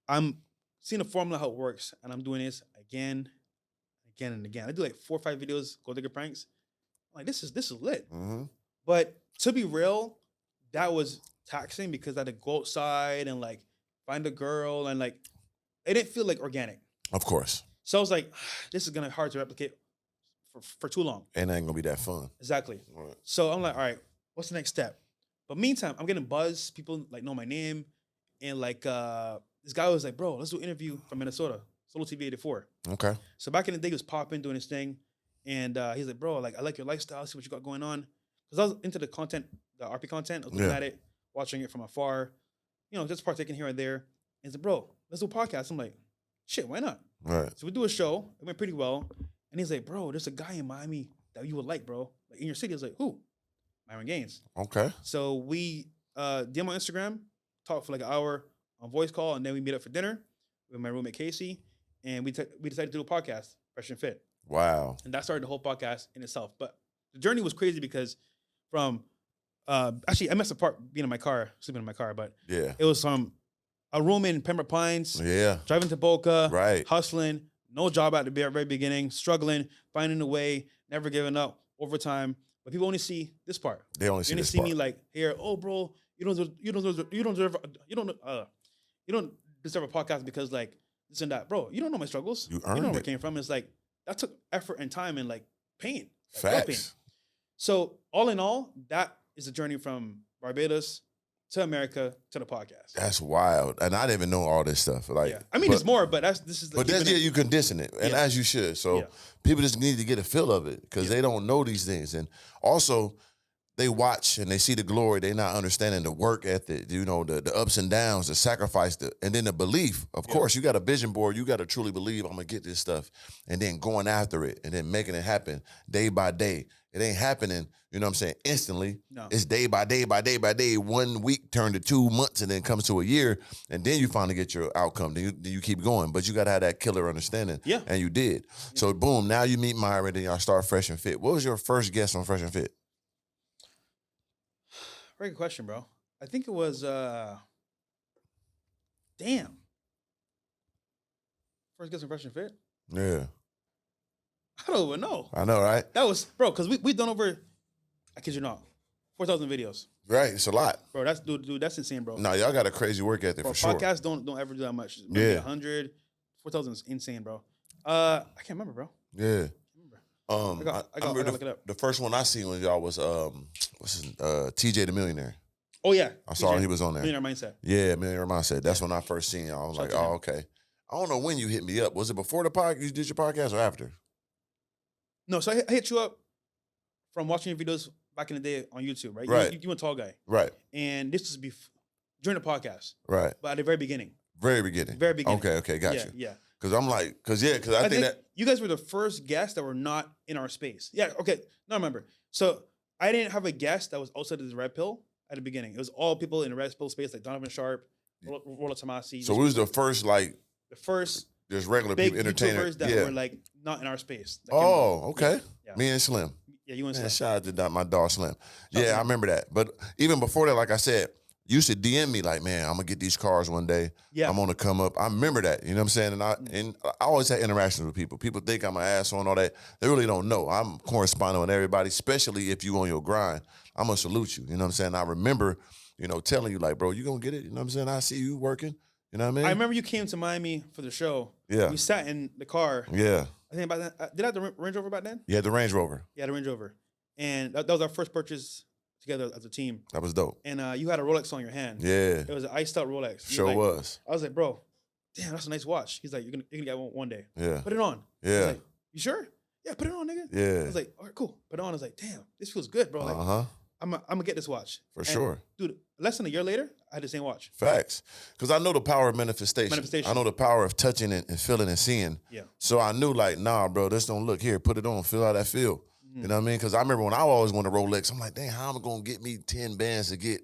I'm seeing the formula how it works, and I'm doing this again and again. I do like 4 or 5 videos, gold digger pranks. I'm like, this is lit. Mhm. But to be real, that was taxing because I had to go outside and like find a girl and like it didn't feel like organic. Of course. So I was like, this is gonna be hard to replicate for too long. And it ain't gonna be that fun. Exactly. Right. So I'm like, all right, what's the next step? But meantime, I'm getting buzz. People like know my name. And like this guy was like, bro, let's do an interview from Minnesota, Solo TV 84. Okay. So back in the day, he was popping, doing his thing. And he's like, bro, like I like your lifestyle, see what you got going on. Because I was into the content, the RP content. I was looking Yeah. at it, watching it from afar, just partaking here and there. And he's like, bro, let's do a podcast. I'm like, shit, why not? Right. So we do a show. It went pretty well. And he's like, bro, there's a guy in Miami that you would like, bro. Like in your city. I was like, who? Myron Gaines. Okay. So we DM on Instagram, talked for like an hour on voice call, and then we meet up for dinner with my roommate Casey, and we decided to do a podcast, Fresh and Fit. Wow. And that started the whole podcast in itself. But the journey was crazy because from actually I messed apart being in my car, sleeping in my car, but Yeah. it was from a room in Pembroke Pines, Yeah. driving to Boca, Right. hustling, no job at the very beginning, struggling, finding a way, never giving up, overtime. But people only see this part. They only You see only this see part. me like here, oh bro, you don't deserve a podcast because like this and that, bro. You don't know my struggles. You You earned know where it. I came from. It's like that took effort and time and like pain, like real pain. Facts. So all in all, that is the journey from Barbados to America to the podcast. That's wild. And I didn't even know all this stuff. Like, Yeah, I mean but, it's more, but this is. But that's keeping it- you condition it, and Yeah. as you should. So Yeah. people just need to get a feel of it because they don't know these things, and also they watch and they see the glory. They're not understanding the work ethic, the ups and downs, the sacrifice, and then the belief. Of course, you got a vision board. You got to truly believe I'm gonna get this stuff, and then going after it, and then making it happen day by day. It ain't happening, instantly. No. It's day by day by day by day. 1 week turned to 2 months, and then comes to a year, and then you finally get your outcome. Then you keep going, but you got to have that killer understanding. Yeah. And you did. So boom, now you meet Myra, then y'all start Fresh and Fit. What was your first guest on Fresh and Fit? Very good question, bro. I think it was damn. First guest on Fresh and Fit? Yeah, I don't even know. I know, right? That was bro, because we done over, I kid you not, 4,000 videos. Right, it's a lot. Bro, that's dude, that's insane, bro. No, y'all got a crazy work ethic Bro, for sure. podcasts don't ever do that much. Yeah. Maybe 100, 4,000 is insane, bro. I can't remember, bro. Yeah. I gotta remember look it up. the first one I seen with y'all was TJ the Millionaire. Oh yeah. I saw TJ, he was on there. Millionaire Mindset. Yeah, Millionaire Mindset. That's when I first seen y'all. I was Shout like, out to oh, him. okay. I don't know when you hit me up. Was it before the podcast? You did your podcast or after? No, so I hit you up from watching your videos back in the day on YouTube, right? Right. You were a tall guy. Right, And this was during the podcast, right. but at the very beginning. Very beginning. Very beginning. Okay, got you. Yeah. Because I'm like, because I think that. you guys were the first guests that were not in our space. Yeah, okay. No, I remember. So I didn't have a guest that was outside of the Red Pill at the beginning. It was all people in the Red Pill space, like Donovan Sharp, Rolla Tomasi. So we was the first, like, the first there's regular big people, entertainers. YouTubers that Yeah. were like not in our space. that came Oh, on. okay. Yeah. Me and Slim. Yeah, you and Man, Slim. shout out to my dog Slim. Shout out Yeah, to I him. remember that. But even before that, like I said, You used to DM me like, man, I'm gonna get these cars one day. Yeah. I'm gonna come up. I remember that. You know what I'm saying? And I always had interactions with people. People think I'm an asshole and all that. They really don't know. I'm corresponding with everybody, especially if you on your grind. I'm gonna salute you. You know what I'm saying? I remember, telling you like, bro, you gonna get it. You know what I'm saying? I see you working. You know what I mean? I remember you came to Miami for the show. Yeah. We sat in the car. Yeah. I think about that. Did I have the Range Rover back then? Yeah, the Range Rover. Yeah, the Range Rover. And that was our first purchase together as a team. That was dope. And you had a Rolex on your hand. Yeah. It was an iced out Rolex. Sure was. I was like, bro, damn, that's a nice watch. He's like, you're gonna get one day. Yeah. Put it on. I Yeah. was like, you sure? Yeah, put it on, nigga. Yeah. I was like, all right, cool. Put it on. I was like, damn, this feels good, bro. Like, I'm gonna get this watch. For sure. Dude, less than a year later, I had the same watch. Facts. Because I know the power of manifestation. I know the power of touching and feeling and seeing. Yeah. So I knew like, nah, bro, this don't look here. Put it on. Feel how that feel. You know what I mean? Because I remember when I always wanted a Rolex, I'm like, dang, how am I going to get me 10 bands to get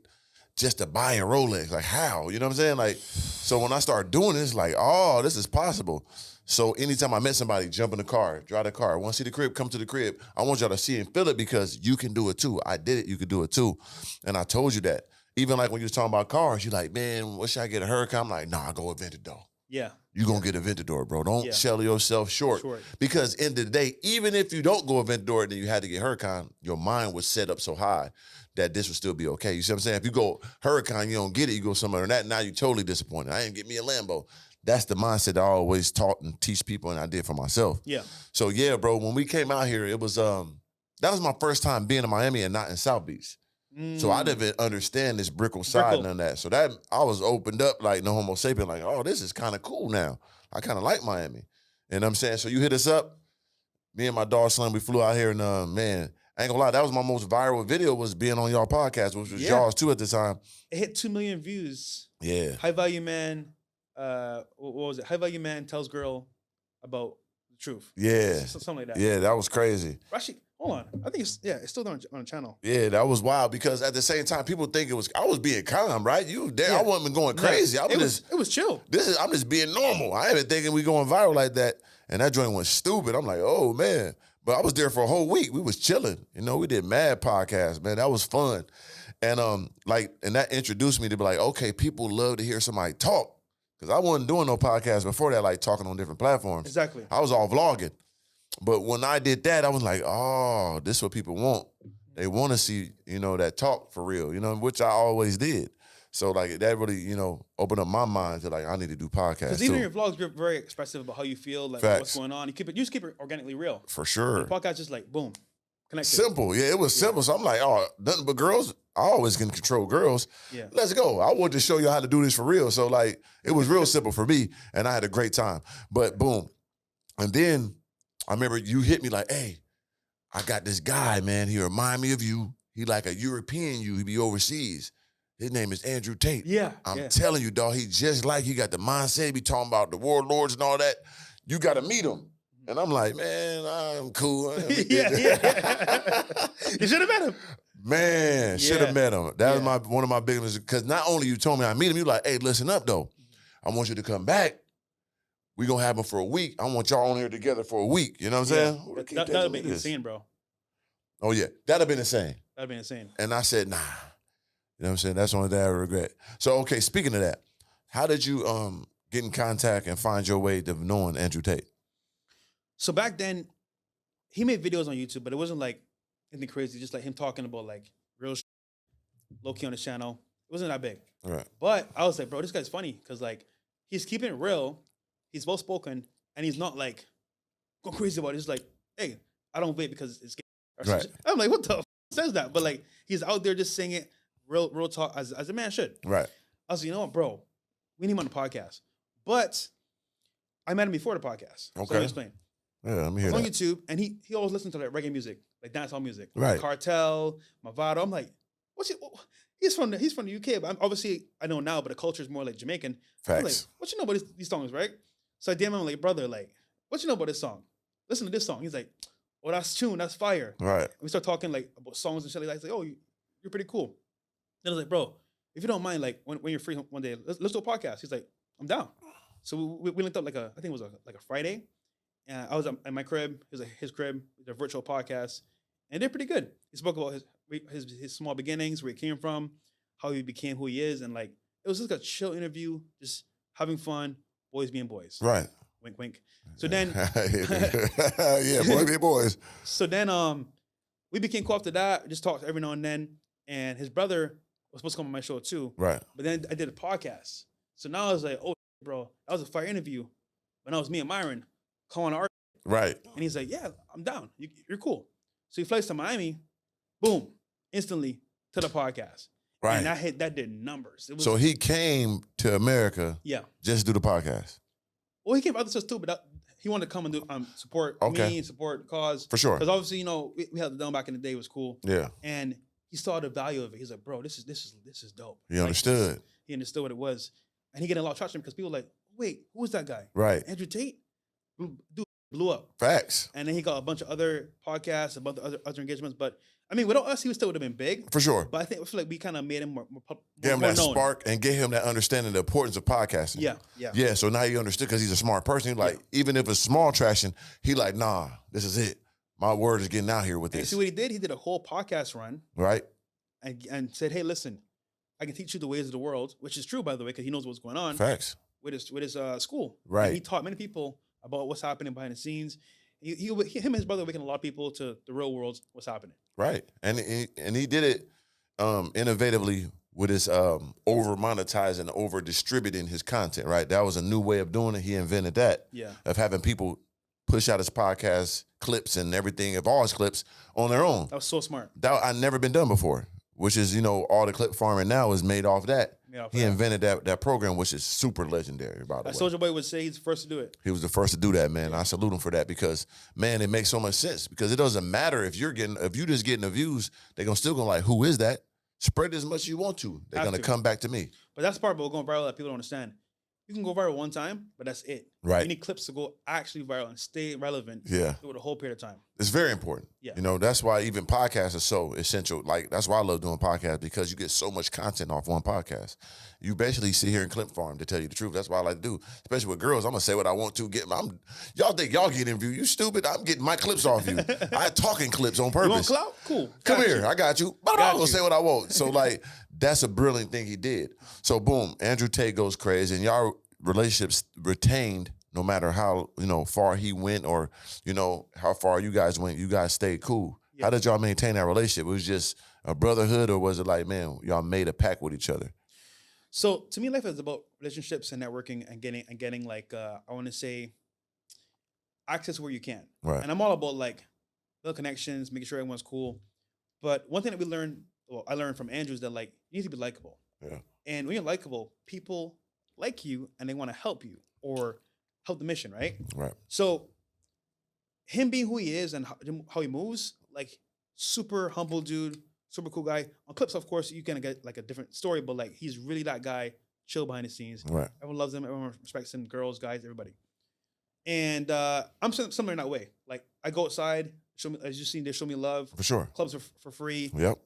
just to buy a Rolex? Like, how? You know what I'm saying? Like, so when I started doing this, like, oh, this is possible. So anytime I met somebody, jump in the car, drive the car, want to see the crib, come to the crib. I want y'all to see and feel it because you can do it too. I did it. You could do it too. And I told you that. Even like when you was talking about cars, you're like, man, what should I get, a Huracan? I'm like, nah, I go Aventador. Yeah. You're going to get Aventador, bro. Don't sell yourself short. Because in the day, even if you don't go Aventador, then you had to get Huracan, your mind was set up so high that this would still be okay. You see what I'm saying? If you go Huracan, you don't get it, you go somewhere and that, now you're totally disappointed. I didn't get me a Lambo. That's the mindset I always taught and teach people, and I did for myself. Yeah. So yeah, bro, when we came out here, it was that was my first time being in Miami and not in South Beach. So I didn't even understand this Brickell side and that. So that I was opened up like no homo sapien, like, oh, this is kind of cool now. I kind of like Miami. You know what I'm saying? So you hit us up. Me and my dog Slim, we flew out here and man, I ain't gonna lie, that was my most viral video was being on y'all podcast, which was y'all's too at the time. It hit 2 million views. Yeah. High Value Man, what was it? High Value Man tells girl about the truth. Yeah. Something like that. Yeah, that was crazy. Actually, hold on. I think it's still on the channel. Yeah, that was wild because at the same time, people think I was being calm, right? I wasn't going crazy. It was chill. I'm just being normal. I ain't been thinking we going viral like that. And that joint went stupid. I'm like, oh man. But I was there for a whole week. We was chilling. We did mad podcasts, man. That was fun. And and that introduced me to be like, okay, people love to hear somebody talk. Because I wasn't doing no podcast before that, like talking on different platforms. Exactly. I was all vlogging. But when I did that, I was like, oh, this is what people want. They want to see, that talk for real, which I always did. So like that really, opened up my mind to like, I need to do podcasts. Because even in your vlogs, you're very expressive about how you feel, like what's going on. You just keep it organically real. For sure. The podcast just like, boom, connected. Simple. Yeah, it was simple. So I'm like, oh, nothing but girls. I always can control girls. Yeah. Let's go. I wanted to show you how to do this for real. So like, it was real simple for me and I had a great time. But boom. And then I remember you hit me like, hey, I got this guy, man. He remind me of you. He like a European you. He be overseas. His name is Andrew Tate. Yeah. I'm telling you, dog, he got the mindset. He be talking about the warlords and all that. You got to meet him. And I'm like, man, I'm cool. Yeah. You should have met him. Man, should have met him. That was one of my biggest, because not only you told me I meet him, you like, hey, listen up, though. I want you to come back. We gonna have him for a week. I want y'all on here together for a week. You know what I'm saying? That'd have been insane, bro. Oh yeah, that'd have been insane. That'd have been insane. And I said, nah. You know what I'm saying? That's the only thing I regret. So okay, speaking of that, how did you get in contact and find your way to knowing Andrew Tate? So back then, he made videos on YouTube, but it wasn't like anything crazy. Just like him talking about like real shit, low key on his channel. It wasn't that big. Right. But I was like, bro, this guy's funny because like he's keeping it real. He's well spoken, and he's not like going crazy about it. He's like, hey, I don't vape because it's gay. Right. I'm like, what the f says that? But like, he's out there just saying it real talk as a man should. Right. I was like, you know what, bro? We need him on the podcast. But I met him before the podcast. Okay. So let me explain. Yeah, let me hear on that. YouTube, and he always listened to like reggae music, like dancehall music. Right. Cartel, Mavado. I'm like, what's it? He's from the UK, but obviously I know now, but the culture is more like Jamaican. Facts. I'm like, what you know about these songs, right? So I DM him like, brother, like, what you know about this song? Listen to this song. He's like, oh, that's tune, that's fire. Right. And we start talking like about songs and shit like that. He's like, oh, you're pretty cool. Then I was like, bro, if you don't mind, like when you're free one day, let's do a podcast. He's like, I'm down. So we linked up like I think it was like a Friday. And I was at my crib, his crib, a virtual podcast, and they're pretty good. He spoke about his small beginnings, where he came from, how he became who he is, and like it was just a chill interview, just having fun, boys being boys. Right. Wink, wink. So then, yeah, boy be boys. So then, we became cool after that. Just talked every now and then. And his brother was supposed to come on my show too. Right. But then I did a podcast. So now I was like, oh, bro, that was a fire interview. But now it was me and Myron calling art. Right. And he's like, yeah, I'm down. You're cool. So he flies to Miami. Boom. Instantly to the podcast. Right. And that did numbers. It was, So he came to America. Yeah. Just to do the podcast. Well, he came for other stuff too, but he wanted to come and do support me and support the cause. For sure. Because obviously, we had it done back in the day. It was cool. Yeah. And he saw the value of it. He's like, bro, this is dope. He understood. He understood what it was. And he getting a lot of traction because people were like, wait, who is that guy? Right. Andrew Tate? Dude blew up. Facts. And then he got a bunch of other podcasts, a bunch of other engagements. But I mean, without us, he still would have been big. For sure. But I feel like we kind of made him more Gave him more that known. spark and gave him that understanding of the importance of podcasting. Yeah. Yeah, so now he understood because he's a smart person. He's like, even if it's small traction, he like, nah, this is it. My word is getting out here with And this. see what he did? He did a whole podcast run. Right. And said, hey, listen, I can teach you the ways of the world, which is true, by the way, because he knows what's going on. Facts. With his school. Right. And he taught many people about what's happening behind the scenes. Him and his brother awakened a lot of people to the real world, what's happening. Right. And he did it innovatively with his over monetizing, over distributing his content, right? That was a new way of doing it. He invented that. Yeah. Of having people push out his podcast clips and everything of all his clips on their own. That was so smart. That I'd never been done before, which is, all the clip farming now is made off that. He invented that program, which is super legendary, by the way. Soulja Boy would say he's the first to do it. He was the first to do that, man. I salute him for that because, man, it makes so much sense because it doesn't matter if you just getting the views, they're still gonna like, who is that? Spread it as much as you want to. They're gonna come back to me. But that's part about going viral that people don't understand. You can go viral one time, but that's it. Right. You need clips to go actually viral and stay relevant through the whole period of time. It's very important. Yeah. That's why even podcasts are so essential. Like, that's why I love doing podcasts because you get so much content off one podcast. You basically sit here and clip farm, to tell you the truth. That's what I like to do. Especially with girls. I'm going to say what I want to. Y'all think y'all get interviewed. You stupid. I'm getting my clips off you. I talking clips on purpose. You want clout? Cool. Come here. I got you. But I'm going to say what I want. So, like, that's a brilliant thing he did. So, boom, Andrew Tate goes crazy. And y'all relationships retained no matter how, far he went or, how far you guys went. You guys stayed cool. Yeah. How did y'all maintain that relationship? It was just a brotherhood, or was it like, man, y'all made a pact with each other? So to me, life is about relationships and networking and getting like, I want to say, access where you can. Right. And I'm all about like build connections, making sure everyone's cool. But one thing that I learned from Andrew is that like you need to be likable. Yeah. And when you're likable, people like you and they want to help you or help the mission, right? Right. So him being who he is and how he moves, like super humble dude, super cool guy. On clips, of course, you can get like a different story, but like he's really that guy, chill behind the scenes. Right. Everyone loves him. Everyone respects him. Girls, guys, everybody. And I'm similar in that way. Like I go outside, as you've seen, they show me love. For sure. Clubs are for free. Yep.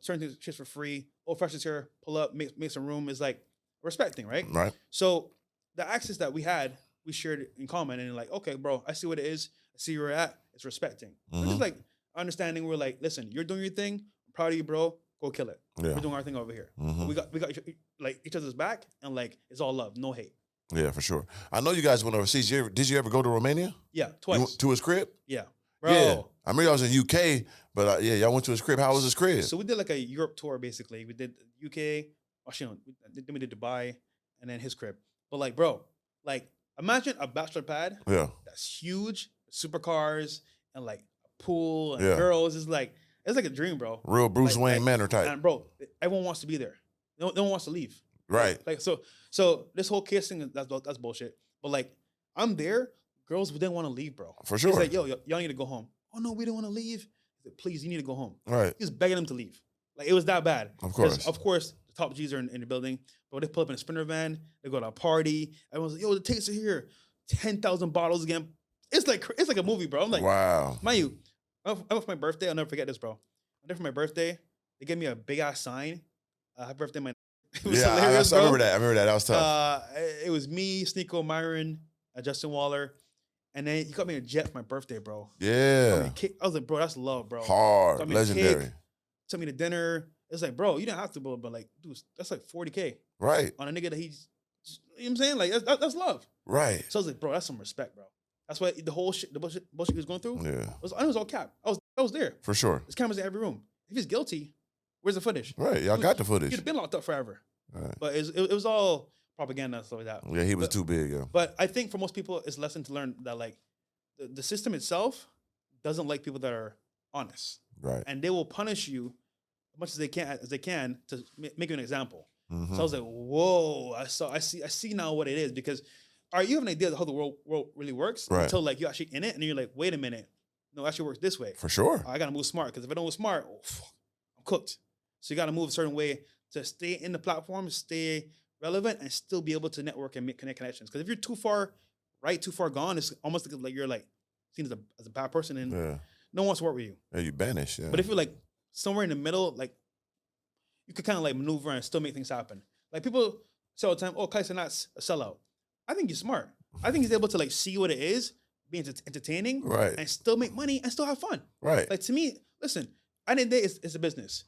Certain things shit's for free. Old freshness here, pull up, make some room is like respecting, right? Right. So the access that we had, we shared in common, and like, okay, bro, I see what it is. I see where you're at. It's respecting. Mm-hmm. It's just like understanding. We're like, listen, you're doing your thing. I'm proud of you, bro. Go kill it. Yeah. We're doing our thing over here. Mm-hmm. We got like each other's back, and like it's all love, no hate. Yeah, for sure. I know you guys went overseas. Did you ever go to Romania? Yeah, twice. You went to his crib? Yeah, bro. Yeah. I remember I was in UK, but y'all went to his crib. How was his crib? So we did like a Europe tour, basically. We did UK, then we did Dubai, and then his crib. But like, bro, like imagine a bachelor pad. Yeah. That's huge, supercars, and like a pool and girls. It's like a dream, bro. Real Bruce Wayne Manor type. And bro, everyone wants to be there. No one wants to leave. Right. Like so this whole kiss thing, that's bullshit. But like I'm there, girls didn't want to leave, bro. For sure. It's like, y'all need to go home. Oh no, we don't want to leave. Please, you need to go home. Right. He was begging them to leave. Like it was that bad. Of course. Of course, the top G's are in the building. But they pull up in a Sprinter van. They go to a party. Everyone's like, yo, the Tates are here. 10,000 bottles again. It's like a movie, bro. I'm like, wow. Mind you, for my birthday, I'll never forget this, bro. I'm there for my birthday. They gave me a big ass sign. Happy birthday, man. It was hilarious, I remember that. That was tough. It was me, Sneeko, Myron, Justin Waller. And then he got me a jet for my birthday, bro. Yeah. I was like, bro, that's love, bro. Hard. Legendary. Took me to dinner. It's like, bro, you don't have to, bro, but like, dude, that's like 40K Right. on a nigga that he's, you know what I'm saying? Like, that's love. Right. So I was like, bro, that's some respect, bro. That's why the whole shit, the bullshit he was going through. Yeah. I was all cap. I was there. For sure. There's cameras in every room. If he's guilty, where's the footage? Right. Y'all got the footage. He'd have been locked up forever. Right. But it was all propaganda and stuff like that. Yeah, he was too big, yo. But I think for most people, it's a lesson to learn that like the system itself doesn't like people that are honest. Right. And they will punish you as much as they can to make you an example. Mm-hmm. So I was like, whoa, I see now what it is, because all right, you have an idea of how the world really works until like you're actually in it and you're like, wait a minute, no, it actually works this way. For sure. I gotta move smart, because if I don't move smart, I'm cooked. So you gotta move a certain way to stay in the platform, stay relevant, and still be able to network and connect connections. Because if you're too far right, too far gone, it's almost like you're like seen as a bad person, and no one wants to work with you. Yeah, you banish. Yeah. But if you're like somewhere in the middle, like you could kind of like maneuver and still make things happen. Like people say all the time, "Oh, Kaiser's a sellout." I think he's smart. I think he's able to like see what it is, be entertaining, right, and still make money and still have fun. Right. Like to me, listen, at the end of the day, it's a business.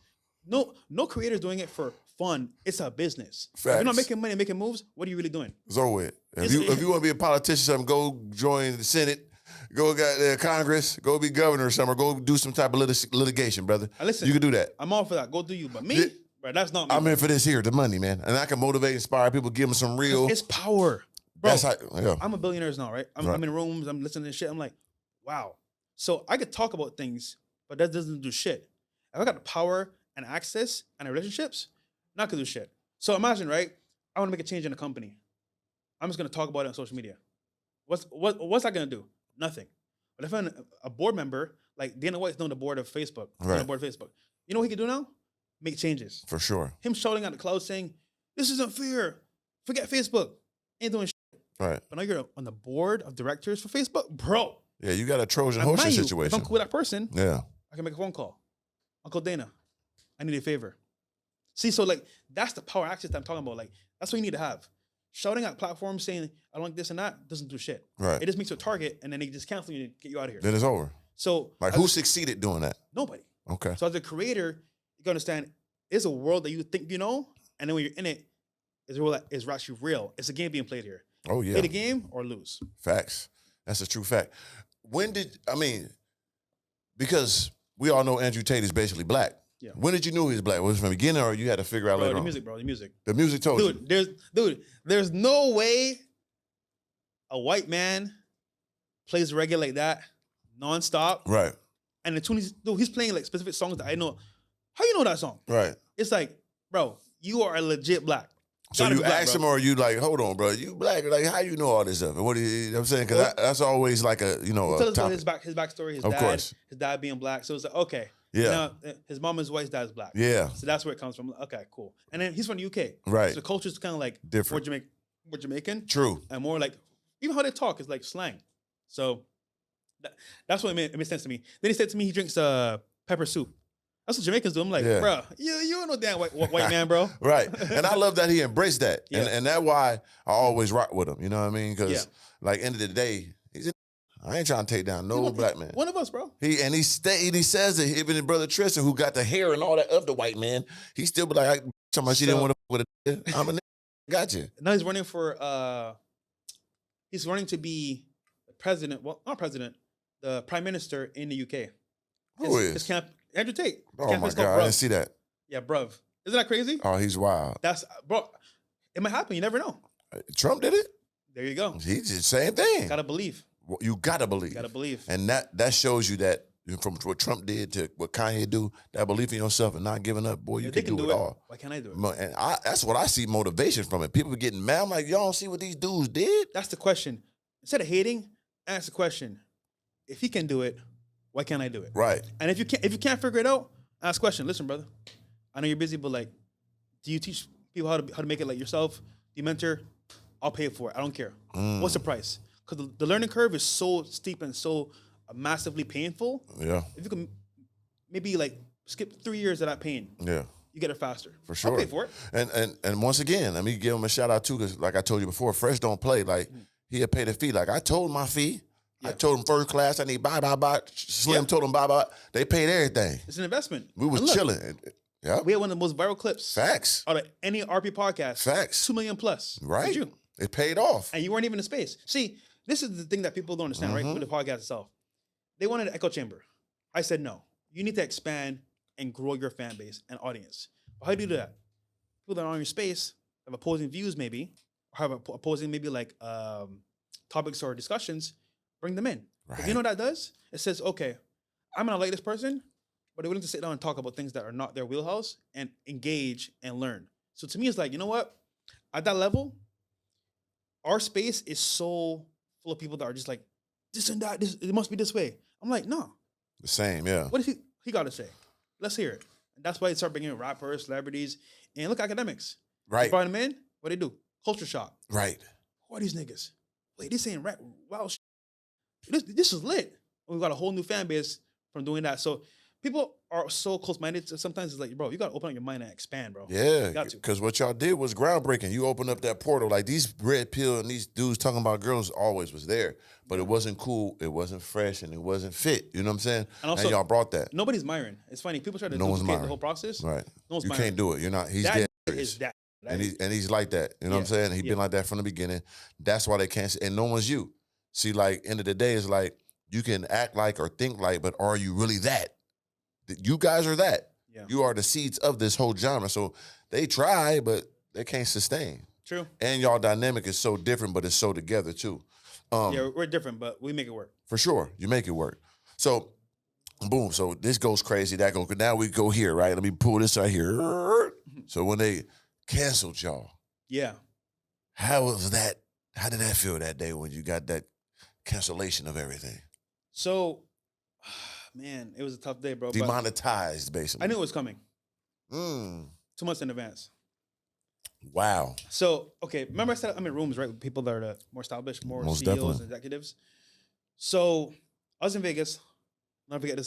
No creator's doing it for fun. It's a business. Facts. If you're not making money, making moves, what are you really doing? It's over with. If you want to be a politician, something, go join the Senate, go get Congress, go be governor or something, or go do some type of litigation, brother. Listen, you can do that. I'm all for that. Go do you. But me, bro, that's not me. I'm in for this here, the money, man. And I can motivate, inspire people, give them some real. It's power. Bro, that's how, yeah. I'm a billionaire now, right? I'm in rooms, I'm listening to shit. I'm like, wow. So I could talk about things, but that doesn't do shit. If I got the power and access and relationships, I'm not gonna do shit. So imagine, right? I want to make a change in a company. I'm just gonna talk about it on social media. What's that gonna do? Nothing. But if I'm a board member, like Dana White's on the board of Facebook, on the board of Facebook, you know what he can do now? Make changes. For sure. Him shouting at the cloud saying, "This isn't fair. Forget Facebook. Ain't doing shit." Right. But now you're on the board of directors for Facebook, bro. Yeah, you got a Trojan horse situation. If I'm cool with that person, yeah, I can make a phone call. Uncle Dana, I need a favor. See, so like that's the power access that I'm talking about. Like that's what you need to have. Shouting at platforms saying I don't like this and that doesn't do shit. Right. It just makes you a target, and then they just cancel you and get you out of here. Then it's over. So like who succeeded doing that? Nobody. Okay. So as a creator, you can understand it's a world that you think you know, and then when you're in it, it's a world that is actually real. It's a game being played here. Oh yeah. Play the game or lose. Facts. That's a true fact. Because we all know Andrew Tate is basically black. Yeah. When did you know he was black? Was it from the beginning, or you had to figure out later on? The music. The music told you. There's no way a white man plays reggae like that nonstop. Right. And the tune he's playing like specific songs that I know. How you know that song? Right. It's like, bro, you are legit black. So you ask him, or are you like, hold on, bro, you black? Like, how you know all this stuff? And what do you know what I'm saying? Because that's always like a, tell us about his backstory, his dad being black. So it's like, okay. Yeah. Now, his mom is white, his dad's black. Yeah. So that's where it comes from. Okay, cool. And then he's from the UK. Right. So the culture's kind of like different. More Jamaican. True. And more like, even how they talk is like slang. So that's what it made sense to me. Then he said to me he drinks pepper soup. That's what Jamaicans do. I'm like, bro, you don't know damn white man, bro. Right. And I love that he embraced that. Yeah. And that's why I always rock with him. You know what I mean? Because like end of the day, I ain't trying to take down no black man. One of us, bro. He says that even his brother Tristan, who got the hair and all that of the white man, he still be like, she didn't want to with a I'm a nigga. Gotcha. Now he's running for he's running to be president. Well, not president, the prime minister in the UK. Who is? Andrew Tate. Oh my God, I didn't see that. Yeah, bruv. Isn't that crazy? Oh, he's wild. Bro, it might happen. You never know. Trump did it? There you go. He did the same thing. Gotta believe. You gotta believe. Gotta believe. And that shows you that from what Trump did to what Kanye do, that belief in yourself and not giving up, boy, you can do it all. Why can't I do it? And that's what I see motivation from it. People getting mad. I'm like, y'all don't see what these dudes did? That's the question. Instead of hating, ask the question. If he can do it, why can't I do it? Right. And if you can't figure it out, ask a question. Listen, brother, I know you're busy, but like, do you teach people how to make it like yourself? Do you mentor? I'll pay for it. I don't care. What's the price? Because the learning curve is so steep and so massively painful. Yeah. If you can maybe like skip 3 years of that pain. Yeah. You get it faster. For sure. I'll pay for it. And once again, let me give him a shout out too, because like I told you before, Fresh don't play. Like he'll pay the fee. Like I told him my fee. Yeah. I told him first class, I need bye. Slim told him bye. They paid everything. It's an investment. We was chilling. Yep. We had one of the most viral clips. Facts. Out of any RP podcast. Facts. 2 million plus. Right. You. It paid off. And you weren't even in space. See, this is the thing that people don't understand, right? With the podcast itself. They wanted an echo chamber. I said, no. You need to expand and grow your fan base and audience. How do you do that? People that are on your space have opposing views, maybe, or have opposing maybe like topics or discussions, bring them in. Right. If you know what that does? It says, okay, I'm gonna like this person, but they're willing to sit down and talk about things that are not their wheelhouse and engage and learn. So to me, it's like, you know what? At that level, our space is so full of people that are just like, this and that, it must be this way. I'm like, no. The same, yeah. What does he got to say? Let's hear it. And that's why they start bringing in rappers, celebrities, and look, academics. Right. They brought them in. What they do? Culture shock. Right. Who are these niggas? Wait, this ain't rap. Wow, this is lit. We got a whole new fan base from doing that. So people are so close-minded. Sometimes it's like, bro, you got to open up your mind and expand, bro. Yeah, because what y'all did was groundbreaking. You opened up that portal. Like these red pill and these dudes talking about girls always was there. But it wasn't cool, it wasn't fresh, and it wasn't fit. You know what I'm saying? And also, and y'all brought that. Nobody's miring. It's funny. People try to duplicate the whole process. Right. No one's you miring. can't do it. You're not. He's that dead. is that. And he's like that. You know what I'm saying? He's been like that from the beginning. That's why they can't. And no one's you. See, like, end of the day, it's like, you can act like or think like, but are you really that? You guys are that. Yeah. You are the seeds of this whole genre. So they try, but they can't sustain. True. And y'all dynamic is so different, but it's so together too. Yeah, we're different, but we make it work. For sure. You make it work. So, boom. So this goes crazy. That goes. Now we go here, right? Let me pull this right here. So when they canceled y'all. Yeah. How was that? How did that feel that day when you got that cancellation of everything? So, man, it was a tough day, bro. Demonetized, basically. I knew it was coming. 2 months in advance. Wow. So, okay, remember I said I'm in rooms, right, with people that are the more established, more Most CEOs definitely. and executives. So, I was in Vegas. I'll never forget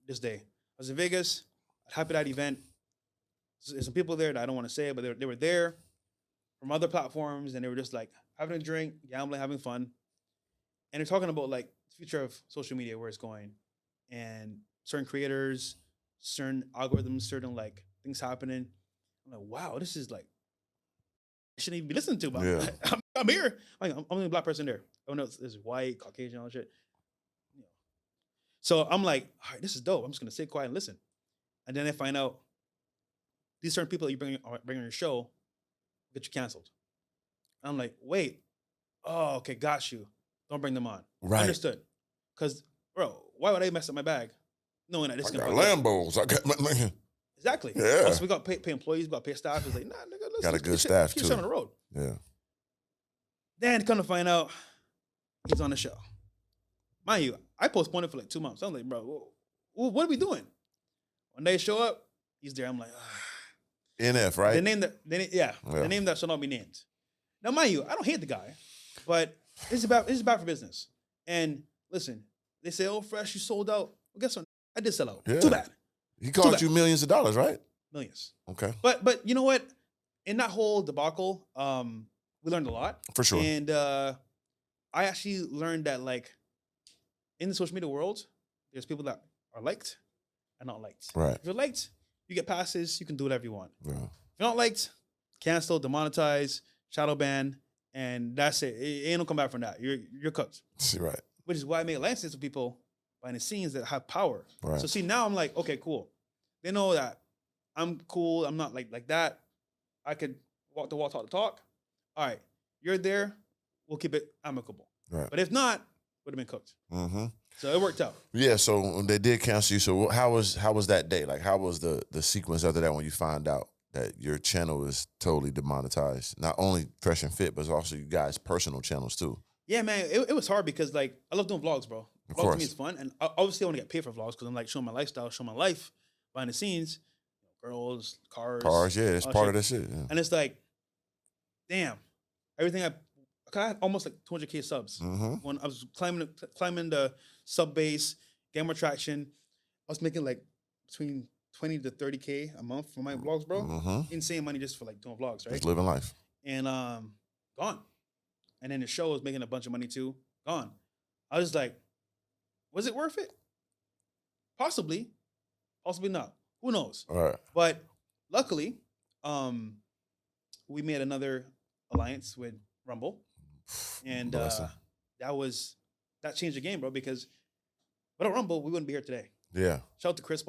this day. I was in Vegas. Happy at that event. There's some people there that I don't want to say, but they were there from other platforms, and they were just like having a drink, gambling, having fun. And they're talking about like the future of social media, where it's going, and certain creators, certain algorithms, certain like things happening. I'm like, wow, this is like, I shouldn't even be listening to. But Yeah. I'm here. Like, I'm the only black person there. Oh no, it's white, Caucasian, all that shit. So I'm like, all right, this is dope. I'm just gonna sit quiet and listen. And then I find out these certain people that you bring on your show get you canceled. And I'm like, wait, oh, okay, got you. Don't bring them on. Right. Understood. Because, bro, why would I mess up my bag knowing that this is I gonna got Lambos. I got my. Exactly. Yeah. So we got to pay employees, we got to pay staff. It's like, nah, nigga, let's Got a keep good shit- staff, keep too. shit on the road. Yeah. Then come to find out, he's on the show. Mind you, I postponed it for like 2 months. I was like, bro, what are we doing? When they show up, he's there. I'm like, NF, right? the name that shall not be named. Now, mind you, I don't hate the guy, but this is bad for business. And listen, they say, oh, Fresh, you sold out. Well, guess what? I did sell out. Yeah. Too bad. He cost you millions of dollars, right? Millions. Okay. But you know what? In that whole debacle, we learned a lot. For sure. And I actually learned that, like, in the social media world, there's people that are liked and not liked. Right. If you're liked, you get passes, you can do whatever you want. Yeah. If you're not liked, cancel, demonetize, shadow ban, and that's it. It ain't no come back from that. You're cooked. Right. Which is why I make alliances with people behind the scenes that have power. Right. So see, now I'm like, okay, cool. They know that I'm cool. I'm not like that. I could walk the walk, talk the talk. All right, you're there. We'll keep it amicable. Right. But if not, would have been cooked. Mm-hmm. So it worked out. Yeah. So when they did cancel you, so how was that day? Like, how was the sequence after that when you find out that your channel is totally demonetized? Not only Fresh and Fit, but also you guys' personal channels too. Yeah, man, it was hard because, like, I love doing vlogs, bro. Of Vlogs course. to me is fun, and obviously I want to get paid for vlogs because I'm like showing my lifestyle, showing my life behind the scenes, girls, cars. Cars, yeah, it's all part shit. of that shit. Yeah. And it's like, damn, everything I had almost like 200K subs. Mm-hmm. When I was climbing the sub base, getting more traction, I was making like between 20 to 30K a month for my vlogs, bro. Mm-hmm. Insane money just for like doing vlogs, right? Just living life. And gone. And then the show was making a bunch of money too. Gone. I was just like, was it worth it? Possibly. Possibly not. Who knows? All right. But luckily, we made another alliance with Rumble, and Blessing. that changed the game, bro. Because without Rumble, we wouldn't be here today. Yeah. Shout out to Chris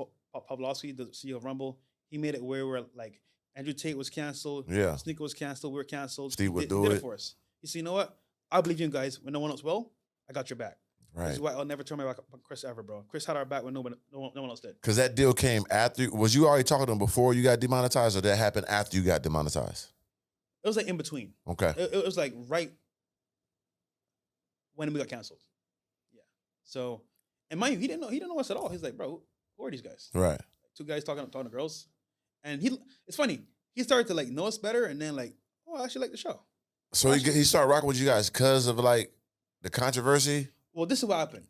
Pavlovsky, the CEO of Rumble. He made it where we're like Andrew Tate was canceled. Yeah. Sneaker was canceled. We were canceled. Steve would He do did it. it for us. He said, you know what? I believe in you guys when no one else will. I got your back. This Right. is why I'll never turn my back on Chris ever, bro. Chris had our back when no one else did. Because that deal came after. Was you already talking to him before you got demonetized, or that happened after you got demonetized? It was like in between. Okay. It was like right when we got canceled. Yeah. So, and mind you, he didn't know us at all. He's like, bro, who are these guys? Right. Two guys talking to girls, and it's funny. He started to like know us better, and then like, oh, I actually like the show. So he started rocking with you guys because of like the controversy. Well, this is what happened.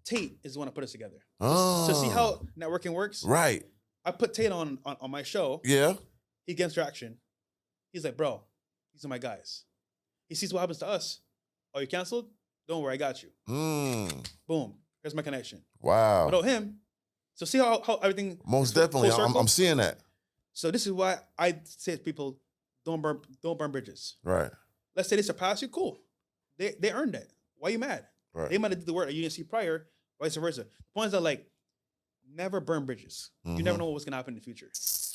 Tate is the one that put us together. Oh. So see how networking works? Right. I put Tate on my show. Yeah. He gets traction. He's like, bro, these are my guys. He sees what happens to us. Oh, you canceled? Don't worry, I got you. Boom. Here's my connection. Wow. Without him, so see how everything. Most definitely, I'm seeing that. So this is why I say to people, don't burn bridges. Right. Let's say they surpass you, cool. They earned it. Why are you mad? Right. They might have did the work that you didn't see prior, vice versa. The point is that like, never burn bridges. You never know what's gonna happen in the future.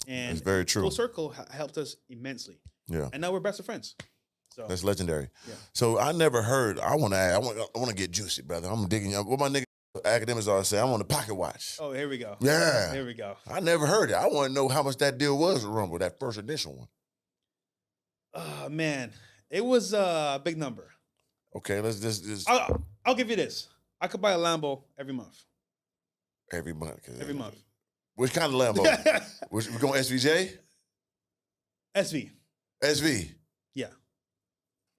And it's very true. Full Circle helped us immensely. Yeah. And now we're best of friends. So that's legendary. Yeah. So I never heard. I want to get juicy, brother. I'm digging. What my nigga academics always say. I want a pocket watch. Oh, here we go. Yeah. Here we go. I never heard it. I want to know how much that deal was with Rumble, that first initial one. Oh man, it was a big number. Okay, let's just. I'll give you this. I could buy a Lambo every month. Every month. Every month. Which kind of Lambo? We going SVJ? SV. SV. Yeah.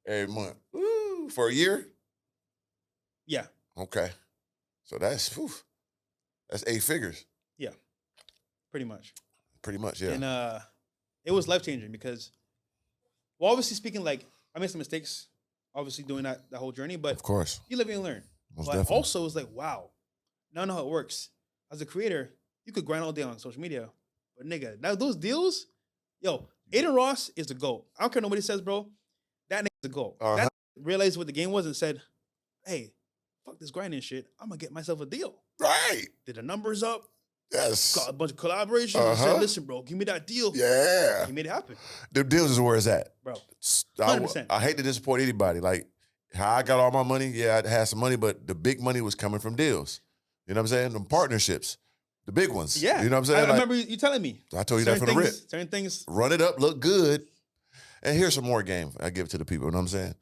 Every month. Ooh, for a year? Yeah. Okay. So that's 8 figures. Yeah. Pretty much. Pretty much, yeah. And it was life-changing because, well, obviously speaking, like, I made some mistakes, obviously doing that whole journey, but of course. you live and learn. Most but definitely. also it was like, wow, now I know how it works. As a creator, you could grind all day on social media, but nigga, now those deals, yo, Aiden Ross is the GOAT. I don't care what nobody says, bro. That nigga's the GOAT. That realized what the game was and said, hey, fuck this grinding shit. I'm gonna get myself a deal. Right. Did the numbers up? Yes. Got a bunch of collaborations. And said, listen, bro, give me that deal. Yeah. He made it happen. The deals is where it's at. Bro. 100%. I hate to disappoint anybody. Like, how I got all my money, yeah, I had some money, but the big money was coming from deals. You know what I'm saying? Them partnerships. The big ones. Yeah. You know what I'm saying? I remember you telling me. I told you that from the rip. Certain things. Run it up, look good. And here's some more game I give it to the people. You know what I'm saying?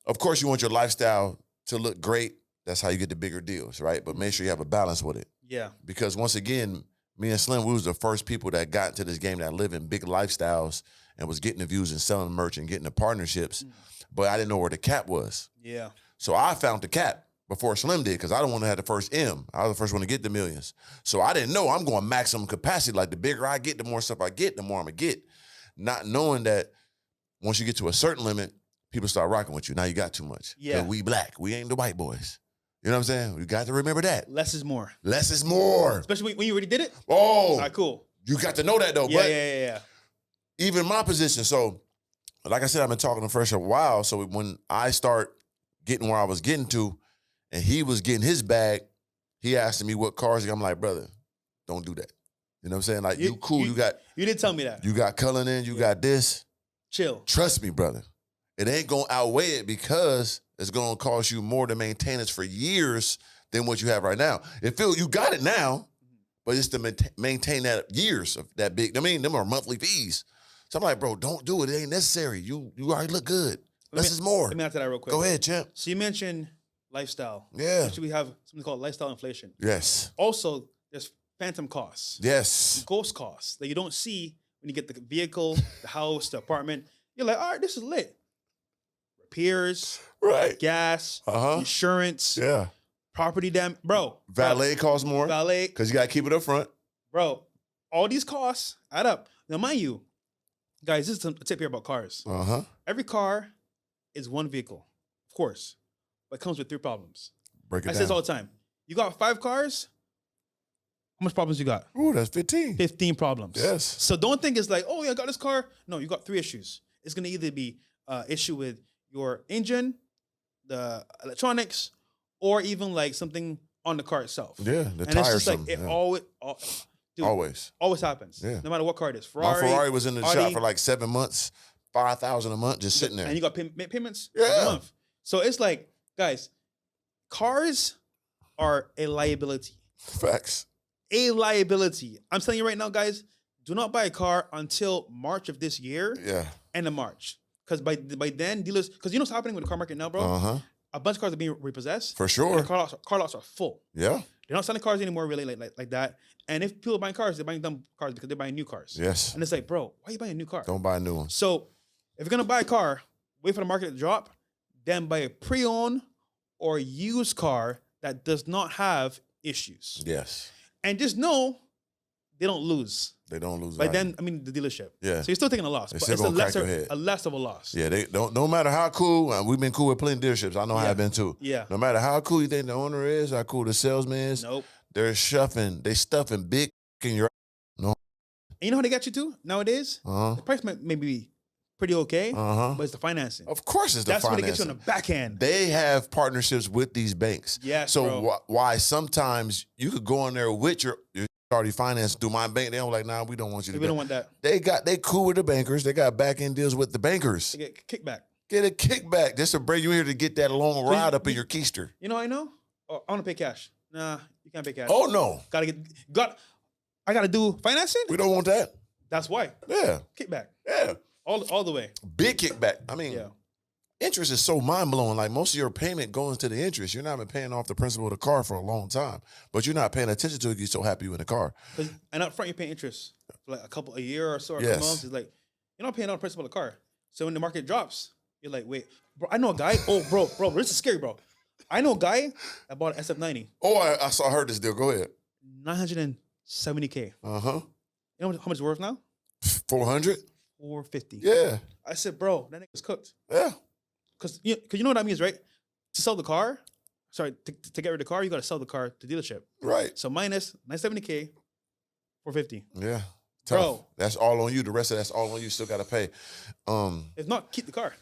Of course, you want your lifestyle to look great. That's how you get the bigger deals, right? But make sure you have a balance with it. Yeah. Because once again, me and Slim, we was the first people that got into this game that live in big lifestyles and was getting the views and selling merch and getting the partnerships. But I didn't know where the cap was. Yeah. So I found the cap before Slim did because I don't want to have the first M. I was the first one to get the millions. So I didn't know I'm going maximum capacity. Like the bigger I get, the more stuff I get, the more I'm going to get. Not knowing that once you get to a certain limit, people start rocking with you. Now you got too much. Yeah. We black. We ain't the white boys. You know what I'm saying? We got to remember that. Less is more. Less is more. Especially when you already did it. Oh. All right, cool. You got to know that though. Yeah, but yeah. even my position. So, like I said, I've been talking to Fresh a while. So when I start getting where I was getting to and he was getting his bag, he asked me what cars. I'm like, brother, don't do that. You know what I'm saying? Like, you cool. You did tell me that. You got Cullinan. You got this. Chill. Trust me, brother. It ain't going to outweigh it because it's going to cost you more to maintain it for years than what you have right now. You got it now, but it's to maintain that years of that big. I mean, them are monthly fees. So I'm like, bro, don't do it. It ain't necessary. You already look good. Less is more. Let me answer that real quick. Go ahead, champ. So you mentioned lifestyle. Yeah. Actually, we have something called lifestyle inflation. Yes. Also, there's phantom costs. Yes. Ghost costs that you don't see when you get the vehicle, the house, the apartment. You're like, all right, this is lit. Repairs, right? Gas, insurance, yeah, property damage, bro. Valet costs more. Valet, because you got to keep it up front, bro. All these costs add up. Now, mind you, guys, this is a tip here about cars. Every car is one vehicle, of course, but it comes with 3 problems. Break it down. I say this all the time. You got 5 cars, How much problems you got? Ooh, that's 15. 15 problems. Yes. So don't think it's like, oh, yeah, I got this car. No, you got 3 issues. It's going to either be issue with your engine, the electronics, or even like something on the car itself. Yeah, the and tire. it's just like it always, dude, always happens. Yeah. No matter what car it is. My Ferrari was in the shop for like 7 months, $5,000 a month, just sitting there. And you got payments Yeah. every month. So it's like, guys, cars are a liability. Facts. A liability. I'm telling you right now, guys, do not buy a car until March of this year. Yeah. End of March. Because by then, dealers, because you know what's happening with the car market now, bro? A bunch of cars are being repossessed. For sure. Car lots are full. Yeah. They're not selling cars anymore really like that. And if people are buying cars, they're buying dumb cars because they're buying new cars. Yes. And it's like, bro, why are you buying a new car? Don't buy a new one. So if you're going to buy a car, wait for the market to drop, then buy a pre-owned or used car that does not have issues. Yes. And just know they don't lose. They don't lose. By then, I mean the dealership. Yeah. So you're still taking a loss, but it's a less of a loss. Yeah, they don't. No matter how cool, we've been cool with plenty of dealerships. I know how I've been too. Yeah. No matter how cool you think the owner is, how cool the salesman is, Nope. they stuffing big in your. No. And you know how they get you to nowadays? The price may be pretty okay, but it's the financing. Of course, it's the financing. That's what they get you on the back end. They have partnerships with these banks. Yes, so why sometimes you could go in there with your already financed through my bank. They don't like, nah, we don't want you to. We don't want that. They cool with the bankers. They got back end deals with the bankers. They get kickback. Get a kickback just to bring you here to get that long ride up in your keister. You know I know? Oh, I want to pay cash. Nah, you can't pay cash. Oh no. I gotta do financing? We don't want that. That's why. Yeah. Kickback. Yeah. All the way. Big kickback. I mean, interest is so mind-blowing. Like most of your payment goes to the interest. You're not been paying off the principal of the car for a long time, but you're not paying attention to it. You're so happy you in the car. And up front, you're paying interest for like a year or so, or a couple months. It's like, you're not paying on the principal of the car. So when the market drops, you're like, wait, bro, I know a guy. Oh, bro, this is scary, bro. I know a guy that bought an SF90. Oh, I heard this deal. Go ahead. $970K. You know how much it's worth now? 400? 450. Yeah. I said, bro, that nigga's cooked. Yeah. Cause you know what that means, right? To sell the car, to get rid of the car, you got to sell the car to dealership. Right. So minus $970K, 450. Yeah. Tough. Bro. That's all on you. The rest of that's all on you. Still got to pay. If not, keep the car.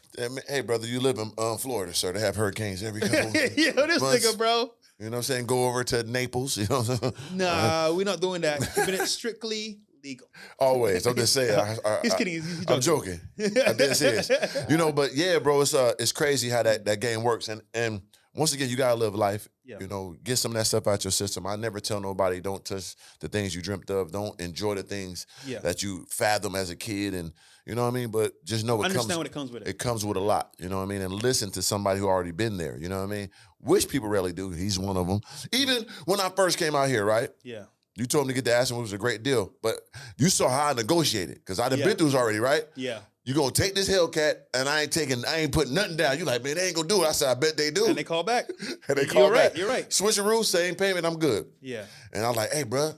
Hey, brother, you live in Florida, sir. They have hurricanes every couple Yo, this months. nigga, bro. You know what I'm saying? Go over to Naples. You know what I'm saying? Nah, we're not doing that. Keeping it strictly legal. Always. I'm just saying. He's kidding. He's I'm joking. I'm dead serious. You know, but yeah, bro, it's crazy how that game works. And once again, you gotta live life. Yeah. You know, get some of that stuff out your system. I never tell nobody don't touch the things you dreamt of. Don't enjoy the things that you fathom as a kid, and you know what I mean. But just know understand what it comes with. It comes with a lot. You know what I mean. And listen to somebody who already been there. You know what I mean. Which people rarely do. He's one of them. Even when I first came out here, right? Yeah. You told me to get the Aston, it was a great deal, but you saw how I negotiated because I done been through this already, right? Yeah. You gonna take this Hellcat, and I ain't putting nothing down. You like, man, they ain't gonna do it. I said, I bet they do. And they call back. And they call back. You're right. Switch the rules, same payment, I'm good. Yeah. And I'm like, hey, bro,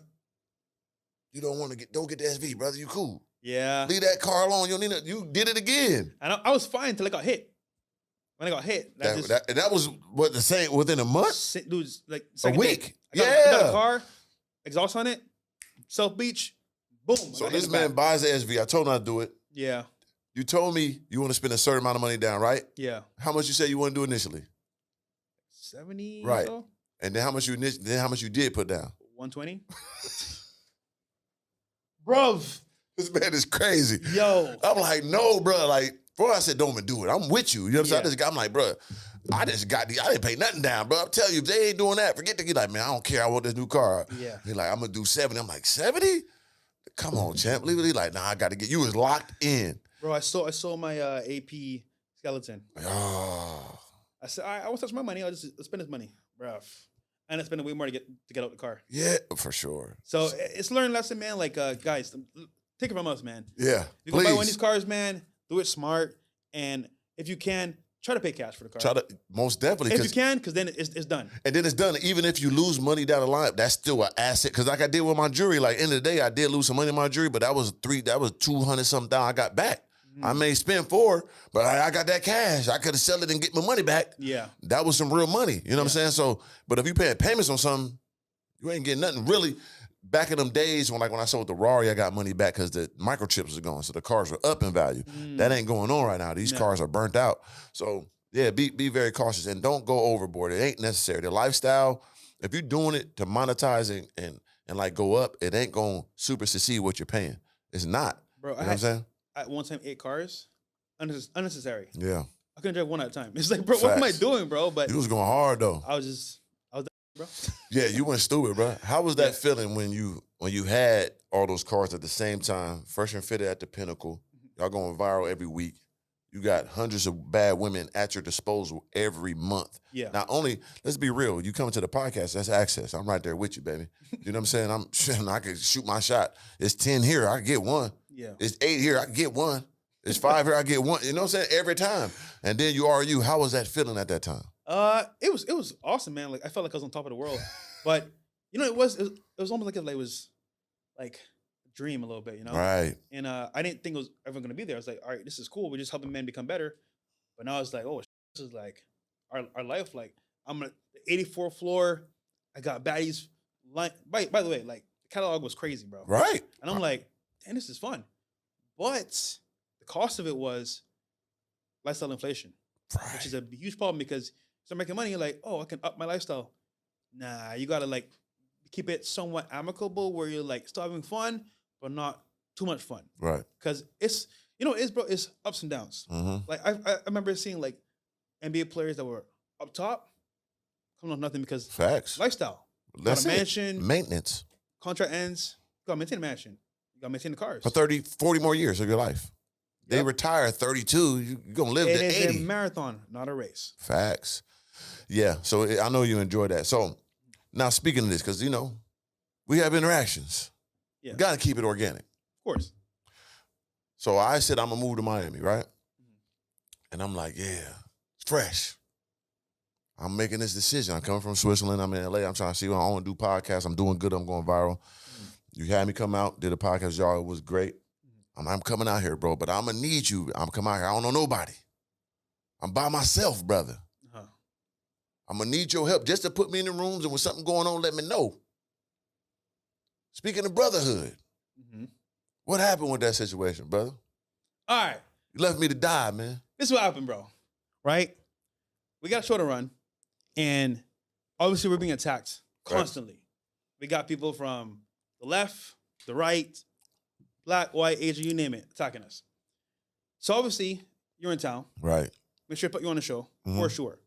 you don't get the SV, brother. You cool. Yeah. Leave that car alone. You don't need it. You did it again. And I was fine until I got hit. When I got hit, that was what the same within a month, dude, like a week. I got a car, exhaust on it, South Beach, boom. So this man buys the SV. I told him not to do it. Yeah. You told me you want to spend a certain amount of money down, right? Yeah. How much you say you want to do initially? 70. Right. Or so? And then how much you did put down? 120. Bruv. This man is crazy. Yo. I'm like, no, bro. Like, bro, I said, don't even do it. I'm with you. You know what I'm saying? I'm like, bro, I didn't pay nothing down, bro. I'm telling you, if they ain't doing that, forget the kid. Like, man, I don't care. I want this new car. Yeah. He's like, I'm going to do 70. I'm like, 70? Come on, champ. Leave it. He's like, nah, I got to get, you was locked in. Bro, I saw my AP skeleton. Oh. I said, I won't touch my money. I'll just spend this money, bro. And I spend way more to get out the car. Yeah, for sure. So it's a learning lesson, man. Like, guys, take it from us, man. Yeah, you can buy one of these cars, man. Do it smart, and if you can, try to pay cash for the car. Most definitely. If you can, because then it's done. And then it's done. Even if you lose money down the line, that's still an asset. Because like I did with my jewelry, like end of the day, I did lose some money in my jewelry, but that was 200 something down I got back. I may spend 4, but I got that cash. I could have sold it and get my money back. Yeah. That was some real money. You know what I'm saying? So, but if you paying payments on something, you ain't getting nothing really. back in them days when I sold the Rari, I got money back because the microchips was gone, so the cars were up in value. That ain't going on right now. These cars are burnt out. So yeah, be very cautious and don't go overboard. It ain't necessary. The lifestyle, if you're doing it to monetize and like go up, it ain't gonna supersede what you're paying. It's not. Bro, you know what I'm saying? At one time, 8 cars, unnecessary. Yeah. I couldn't drive one at a time. It's like, bro, what am I doing, bro? But you was going hard though. I was that, bro. Yeah, you went stupid, bro. How was that feeling when you had all those cars at the same time, fresh and fitted at the pinnacle? Y'all going viral every week. You got hundreds of bad women at your disposal every month. Yeah. Not only, let's be real, you coming to the podcast, that's access. I'm right there with you, baby. You know what I'm saying? I can shoot my shot. It's 10 here, I get one. Yeah. It's 8 here, I get one. It's 5 here, I get one. You know what I'm saying? Every time. And then you are you. How was that feeling at that time? It was awesome, man. Like I felt like I was on top of the world. But you know, it was almost like it was like a dream a little bit, you know? Right. And I didn't think it was ever gonna be there. I was like, all right, this is cool. We're just helping men become better. But now it's like, oh, this is like our life. Like I'm on the 84th floor. I got baddies. By the way, like the catalog was crazy, bro. Right. And I'm like, damn, this is fun. But the cost of it was lifestyle inflation, which is a huge problem because you start making money, you're like, oh, I can up my lifestyle. Nah, you gotta like keep it somewhat amicable where you're like still having fun, but not too much fun. Right. Because it's, you know, bro, it's ups and downs. Like I remember seeing like NBA players that were up top coming off nothing because facts. Lifestyle. That's got a mansion, maintenance. contract ends, you gotta maintain the mansion. You gotta maintain the cars. For 30, 40 more years of your life. They retire at 32, you're going to live to 80. It is a marathon, not a race. Facts. Yeah, so I know you enjoy that. So now speaking of this, because, you know, we have interactions. Yeah. Got to keep it organic. Of course. So I said, I'm going to move to Miami, right? And I'm like, yeah, it's fresh. I'm making this decision. I'm coming from Switzerland. I'm in LA. I'm trying to see what I want to do podcasts. I'm doing good. I'm going viral. You had me come out, did a podcast, y'all. It was great. I'm coming out here, bro, but I'm going to need you. I'm coming out here. I don't know nobody. I'm by myself, brother. I'm going to need your help just to put me in the rooms, and when something going on, let me know. Speaking of brotherhood, what happened with that situation, brother? All right. You left me to die, man. This is what happened, bro. Right? We got a show to run, and obviously we're being attacked constantly. Right. We got people from the left, the right, Black, white, Asian, you name it, attacking us. So obviously, you're in town. Right. Make sure to put you on the show, for sure.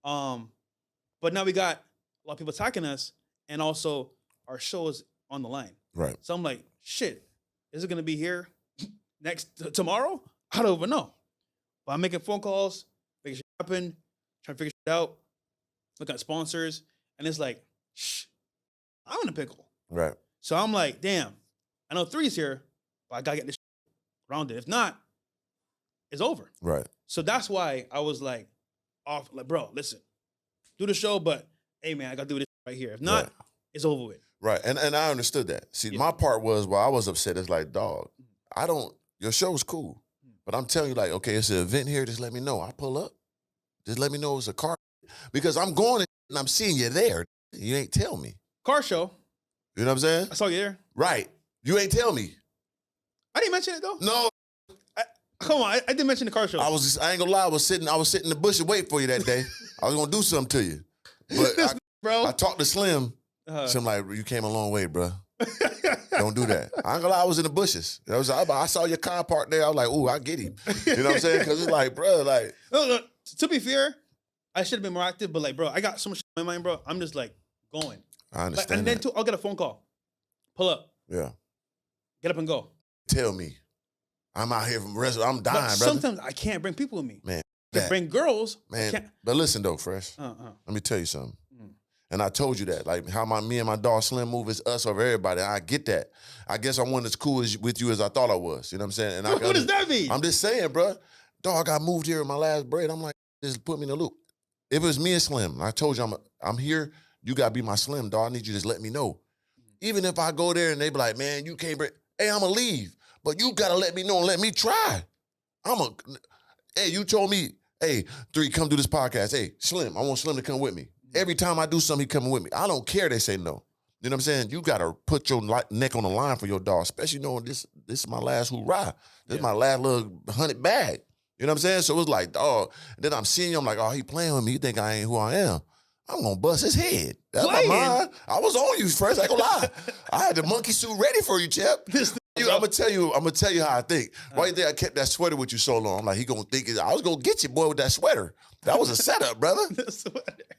But now we got a lot of people attacking us, and also our show is on the line. Right. So I'm like, shit, is it going to be here tomorrow? I don't even know. But I'm making phone calls, making shit happen, trying to figure shit out, looking at sponsors, and it's like, shh, I'm in a pickle. Right. So I'm like, damn, I know 3's here, but I got to get this rounded. If not, it's over. Right. So that's why I was like, off, like, bro, listen, do the show, but hey, man, I got to do this right here. If not, it's over with. Right. And I understood that. See, my part was, I was upset. It's like, dog, your show's cool. But I'm telling you, like, okay, it's an event here. Just let me know. I pull up. Just let me know it's a car. Because I'm going and I'm seeing you there. You ain't tell me. Car show. You know what I'm saying? I saw you there. Right. You ain't tell me. I didn't mention it, though. No. Come on, I didn't mention the car show. I ain't gonna lie, I was sitting in the bush and wait for you that day. I was gonna do something to you. But bro. I talked to Slim. So I'm like, you came a long way, bro. Don't do that. I ain't gonna lie, I was in the bushes. I saw your car parked there. I was like, ooh, I get him. You know what I'm saying? Because it's like, bro, like. No, to be fair, I should have been more active, but like, bro, I got so much in my mind, bro. I'm just like going. I understand. And then too, I'll get a phone call. Pull up. Yeah. Get up and go. Tell me. I'm out here from the rest of I'm dying, but brother. Sometimes I can't bring people with me. Man. To bring girls. Man. But listen though, Fresh. Let me tell you something. And I told you that. Like how me and my dog Slim move is us over everybody. I get that. I guess I wasn't as cool with you as I thought I was. You know what I'm saying? And what does that mean? I'm just saying, bro. Dog, I moved here in my last break. I'm like, just put me in the loop. If it was me and Slim, I told you I'm here. You gotta be my Slim, dog. I need you to just let me know. Even if I go there and they be like, man, you can't bring, hey, I'ma leave. But you gotta let me know and let me try. Hey, you told me, hey, 3, come do this podcast. Hey, Slim, I want Slim to come with me. Every time I do something, he coming with me. I don't care they say no. You know what I'm saying? You got to put your neck on the line for your dog, especially knowing this is my last hoorah. This is my last little 100 bag. You know what I'm saying? So it's like, dog. Then I'm seeing you, I'm like, oh, he playing with me. He think I ain't who I am. I'm going to bust his head. That's my mind. I was on you first, I ain't gonna lie. I had the monkey suit ready for you, Chip. I'm gonna tell you how I think. Why you think I kept that sweater with you so long? I'm like, he gonna think I was gonna get you, boy, with that sweater. That was a setup, brother.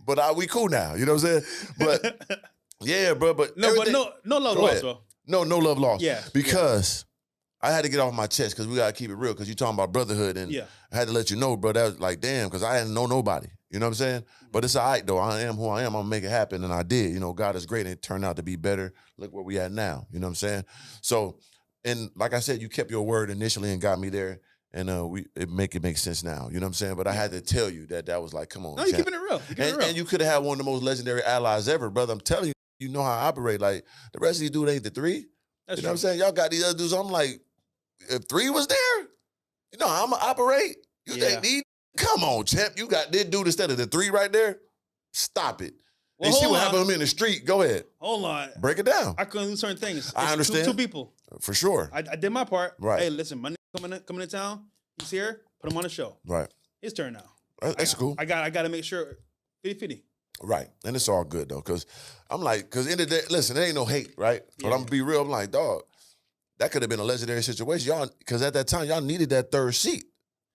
But we cool now. You know what I'm saying? But yeah, bro. But no love lost, bro. No love lost. Yeah. Because I had to get off my chest because we gotta keep it real. Because you talking about brotherhood, and I had to let you know, bro. That was like, damn, because I didn't know nobody. You know what I'm saying? But it's all right, though. I am who I am. I'm gonna make it happen, and I did. You know, God is great, and it turned out to be better. Look where we at now. You know what I'm saying? So, and like I said, you kept your word initially and got me there, and it make sense now. You know what I'm saying? But I had to tell you that was like, come on. No, you're keeping it real. And you could have had one of the most legendary allies ever, brother. I'm telling you, you know how I operate. Like, the rest of these dudes ain't the three. That's you know what I'm saying? Y'all got these other dudes. I'm like, if three was there, you know how I'm going to operate? You think these? Come on, champ. You got this dude instead of the three right there? Stop it. Well, you see what happened to me in the street? Go ahead. Hold on. Break it down. I couldn't do certain things. I understand. Two people. For sure. I did my part. Right. Hey, listen, my nigga coming to town. He's here. Put him on the show. Right. His turn now. That's cool. I got to make sure 50-50. Right. And it's all good, though, because I'm like, because in the day, listen, there ain't no hate, right? But I'm going to be real. I'm like, dog, that could have been a legendary situation. Y'all, because at that time, y'all needed that third seat.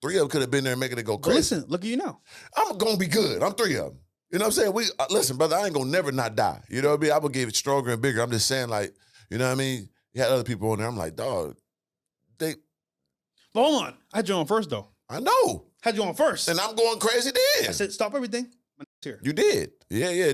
Three of them could have been there making it go crazy. But listen, look at you now. I'm going to be good. I'm three of them. You know what I'm saying? Listen, brother, I ain't going to never not die. You know what I mean? I would give it stronger and bigger. I'm just saying, like, you know what I mean? You had other people on there. I'm like, dog, But hold on. I had you on first, though. I know. Had you on first. And I'm going crazy then. I said, stop everything. My here. You did. Yeah.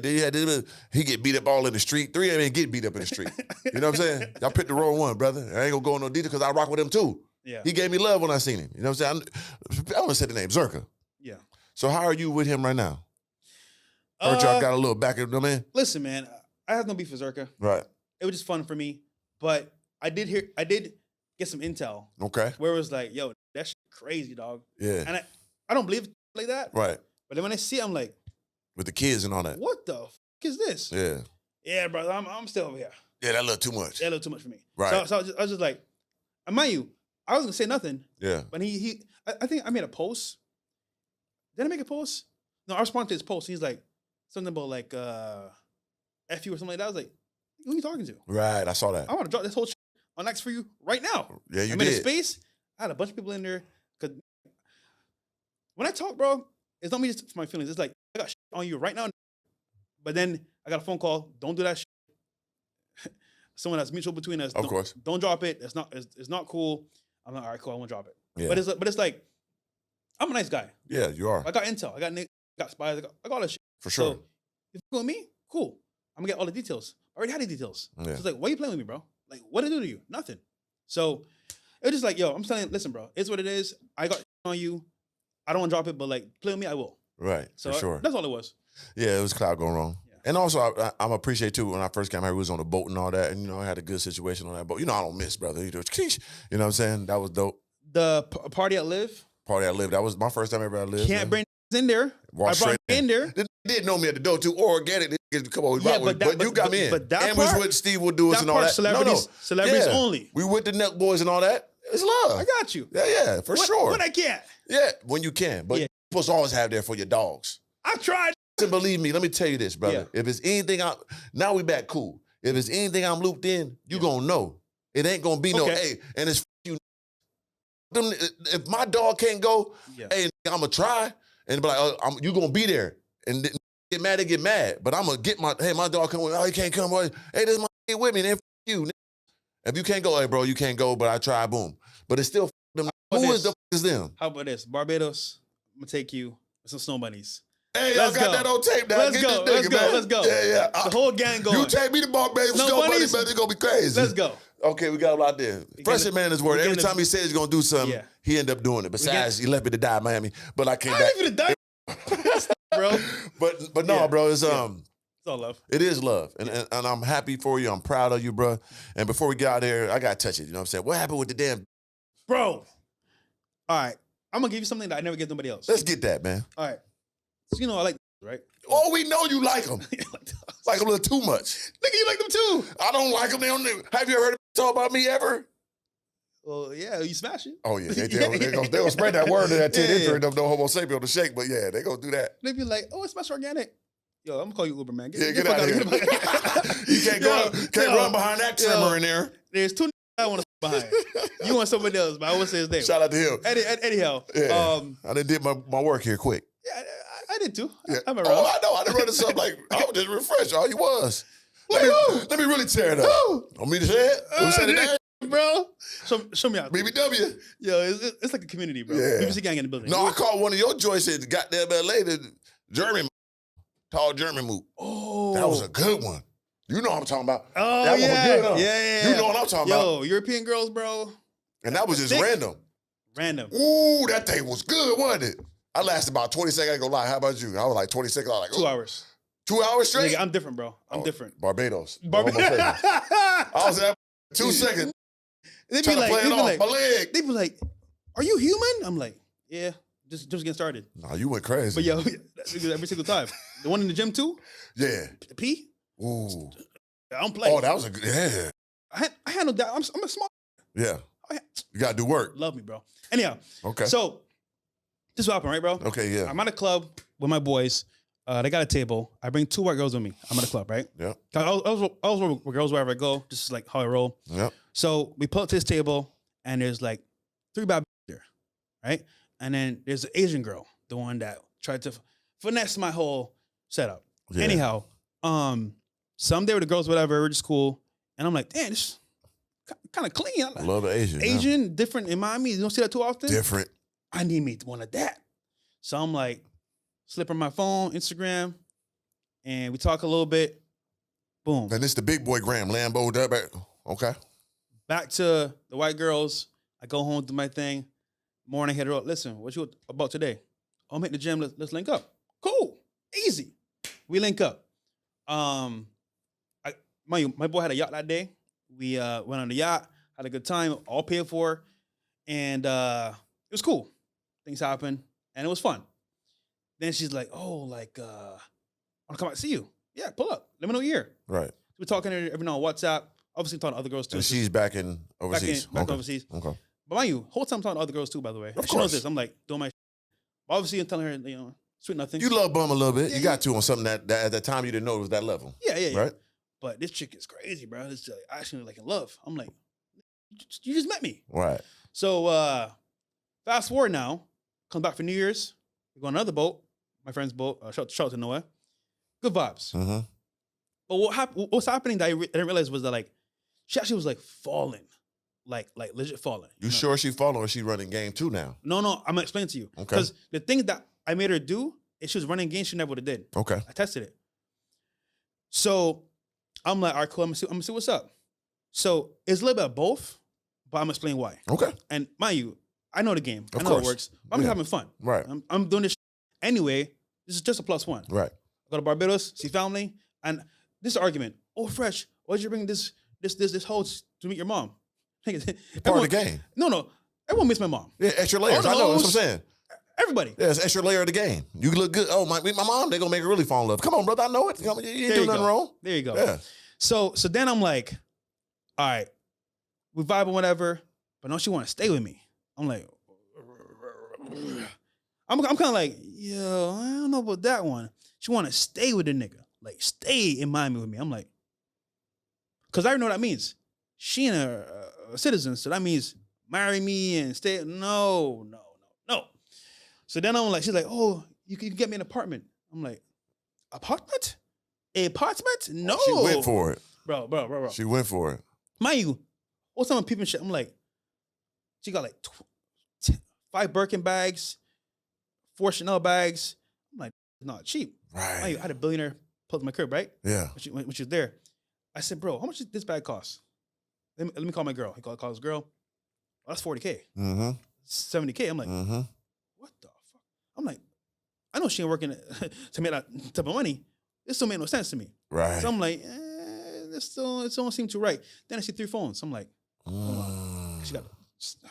He get beat up all in the street. Three of them ain't get beat up in the street. You know what I'm saying? Y'all picked the wrong one, brother. I ain't going to go in no detail because I rock with him, too. Yeah. He gave me love when I seen him. You know what I'm saying? I want to say the name, Zerka. Yeah. So how are you with him right now? Heard y'all got a little back of them, man. Listen, man, I have no beef with Zerka. Right. It was just fun for me. But I did get some intel. Okay. Where it was like, yo, that shit crazy, dog. Yeah. And I don't believe it like that. Right. But then when I see it, I'm like, with the kids and all that. What the fuck is this? Yeah. Yeah, brother, I'm still over here. Yeah, that little too much. Yeah, a little too much for me. Right. So I was just like, and mind you, I wasn't gonna say nothing. Yeah. But I think I made a post. Did I make a post? No, I responded to his post. He's like, something about like F you or something like that. I was like, who are you talking to? Right, I saw that. I want to drop this whole shit on X for you right now. Yeah, you did. I made a space. I had a bunch of people in there. Cause when I talk, bro, it's not me just for my feelings. It's like, I got shit on you right now. But then I got a phone call. Don't do that shit. Someone that's mutual between us. Of course. Don't drop it. It's not cool. I'm like, all right, cool. I won't drop it. Yeah. But it's like, I'm a nice guy. Yeah, you are. I got intel. I got spies. I got all that shit. For sure. So if you go with me, cool. I'm gonna get all the details. I already had the details. Yeah. So it's like, why are you playing with me, bro? Like, what did I do to you? Nothing. So it was just like, yo, I'm telling you, listen, bro, it's what it is. I got on you. I don't want to drop it, but like, play with me, I will. Right. So for sure. That's all it was. Yeah, it was cloud going wrong. Yeah. And also, I appreciate too when I first came here, we was on the boat and all that, and I had a good situation on that boat. I don't miss, brother. You know what I'm saying? That was dope. The party at Live. That was my first time ever at Live. Can't bring in there. Walk I brought in there. They did know me at the door too. Organic. Come on, but you got me in. But that and part, was with Steve would do us and all that. Celebrities only. We with the Neck Boys and all that. It's love. I got you. Yeah, for sure. When I can. Yeah, when you can. But you're supposed to always have there for your dogs. I tried. And believe me, let me tell you this, brother. Yeah. If it's anything now we back cool. If it's anything I'm looped in, you gonna know. It ain't gonna be no, hey, and it's you. If my dog can't go, hey, I'm gonna try and be like, you gonna be there. And get mad, they get mad. But I'm gonna get my dog come with, he can't come. Hey, this my with me, then you. If you can't go, hey, bro, you can't go, but I try, boom. But it's still them. Who is them? How about this? Barbados, I'm gonna take you with some snow bunnies. Hey, y'all got that on tape now. Let's go. Let's go. Yeah. The whole gang going. You take me to Barbados, snow bunnies, man, it's gonna be crazy. Let's go. Okay, we got a lot there. Freshman man is word. Every time he says he's gonna do something, he end up doing it. Besides, he left me to die in Miami, but I came back. I left you to die, bro. But no, bro, it's It's all love. It is love, and I'm happy for you. I'm proud of you, bro. And before we get out there, I gotta touch it. You know what I'm saying? What happened with the damn bro? All right, I'm gonna give you something that I never give nobody else. Let's get that, man. All right, so I like right. Oh, we know you like them. Like them a little too much. Nigga, you like them too. I don't like them. They don't. Have you ever heard them talk about me ever? Well, yeah, you smash it. Oh yeah, they gonna spread that word to that 10 Yeah. intern of no homo sapien to shake. But yeah, they gonna do that. They be like, oh, it's Smash Organic. Yo, I'm gonna call you Uber, man. Get out of here. You can't run behind that trimmer in there. There's two I want to behind. You want somebody else, but I won't say his name. Shout out to him. Anyhow, Yeah. I done did my work here quick. Yeah, I did too. Yeah. I'm around. Oh, I know. I done running something like I was just refreshed. All you was. Let me really tear it up. Want me to say it? Want me to say the name? Bro, show me out. BBW. Yo, it's like a community, bro. Yeah. BBC gang in the building. No, I called one of your joints at goddamn LA, the German, tall German move. Oh, That was a good one. You know what I'm talking about. Oh, that yeah. was good, huh? Yeah. You know what I'm talking about. Yo, European girls, bro. And that was just Thick. random. Ooh, that thing was good, wasn't it? I lasted about 20 seconds. I ain't gonna lie. How about you? I was like 20 seconds. I was like, 2 hours. 2 hours straight? Nigga, I'm different, bro. I'm different. Barbados. I I was at 2 seconds. They be trying like, to play it off my leg. They be like, are you human? I'm like, yeah, just getting started. Nah, you went crazy. But yo, every single time. The one in the gym too? Yeah. The P? Ooh. I don't play. Oh, that was a good, yeah. I handled that. I'm a smart. Yeah. You gotta do work. Love me, bro. Anyhow. Okay. So, this is what happened, right, bro? Okay, yeah. I'm at a club with my boys. They got a table. I bring 2 white girls with me. I'm at a club, right? Yeah. I was with girls wherever I go. This is like how I roll. Yep. So we pull up to this table, and there's like 3 bad there, right? And then there's an Asian girl, the one that tried to finesse my whole setup. Yeah. Anyhow, some day with the girls, whatever, we're just cool. And I'm like, damn, this kind of clean. I love the Asian. Asian, different in Miami. You don't see that too often. Different. I need me one of that. So I'm like, slipping my phone, Instagram, and we talk a little bit. Boom. And this the big boy Graham Lambo. Okay. Back to the white girls. I go home, do my thing. Morning, hit her up. Listen, what you about today? Oh, I'm hitting the gym. Let's link up. Cool. Easy. We link up. My boy had a yacht that day. We went on the yacht, had a good time, all paid for. And it was cool. Things happened, and it was fun. Then she's like, oh, like, I want to come out and see you. Yeah, pull up. Let me know you're here. Right. We're talking every now on WhatsApp. Obviously talking to other girls too. And she's back in overseas. Back overseas. Okay. But mind you, whole time I'm talking to other girls too, by the way. Of She knows course. this. I'm like, doing my obviously I'm telling her, sweet nothing. You love bum a little bit. Yeah, you got to on something that at that time you didn't know it was that level. Yeah. Right? But this chick is crazy, bro. It's like, actually like in love. I'm like, you just met me. Right. So fast forward now, come back for New Year's. We go on another boat, my friend's boat. Shout out to Noah. Good vibes. Mm-hmm. But what's happening that I didn't realize was that like she actually was like falling, like legit falling. You sure she following or she running game too now? No, I'm gonna explain to you. Okay. Because the thing that I made her do, if she was running game, she never would have did. Okay. I tested it. So I'm like, all right, cool. I'm gonna see what's up. So it's a little bit of both, but I'm gonna explain why. Okay. And mind you, I know the game. Of I know course. it works. But I'm just having fun. Right. I'm doing this anyway. This is just a +1. Right. I go to Barbados, see family, and this argument. Oh, Fresh, why'd you bring this hoe to meet your mom? Part of the game. No. Everyone meets my mom. Yeah, extra layers. I know. That's what I'm saying. Everybody. Yeah, it's extra layer of the game. You look good. Oh, my mom, they're going to make her really fall in love. Come on, brother. I know it. You ain't doing nothing wrong. There you go. Yeah. So then I'm like, all right, we vibe and whatever, but no, she want to stay with me. I'm like, I'm kind of like, yo, I don't know about that one. She want to stay with the nigga, like stay in Miami with me. I'm like, because I already know what that means. She ain't a citizen, so that means marry me and stay. No. So then I'm like, she's like, oh, you can get me an apartment. I'm like, apartment? Apartment? No. She went for it. Bro. She went for it. Mind you, what's time I'm peeping shit? I'm like, she got like 5 Birkin bags, 4 Chanel bags. I'm like, it's not cheap. Right. Mind you, I had a billionaire pull up to my crib, right? Yeah. When she was there. I said, bro, how much does this bag cost? Let me call my girl. He called his girl. Oh, that's 40K. Mm-hmm. 70K. I'm like, what the fuck? I'm like, I know she ain't working to make that type of money. This don't make no sense to me. Right. So I'm like, this don't seem too right. Then I see 3 phones. I'm like, she got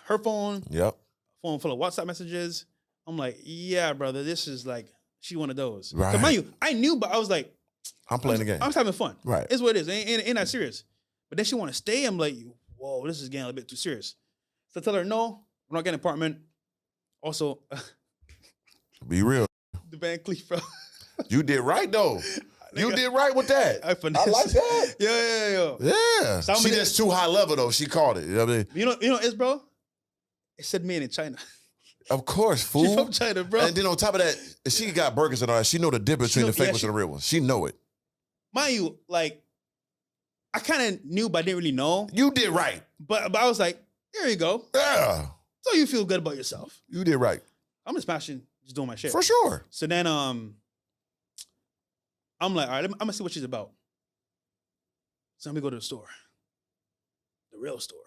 her phone, phone full of WhatsApp messages. I'm like, yeah, brother, this is like, she one of those. Right. So mind you, I knew, but I was like, I'm playing the game. I'm just having fun. Right. It's what it is. Ain't that serious. But then she want to stay. I'm like, whoa, this is getting a little bit too serious. So I tell her, no, we're not getting an apartment. Also, Be real. the Van Cleef, bro. You did right though. You did right with that. I like that. Yeah. She just too high level though. She called it. You know what I mean? You know it's, bro? It said made in China. Of course, fool. She from China, bro. And then on top of that, she got burgers and all that. She know the difference between the fake ones and the real ones. She know it. Mind you, like, I kind of knew, but I didn't really know. You did right. But I was like, here you go. Yeah. So you feel good about yourself. You did right. I'm just passionate, just doing my shit. For sure. So then I'm like, all right, I'm gonna see what she's about. So let me go to the store. The real store.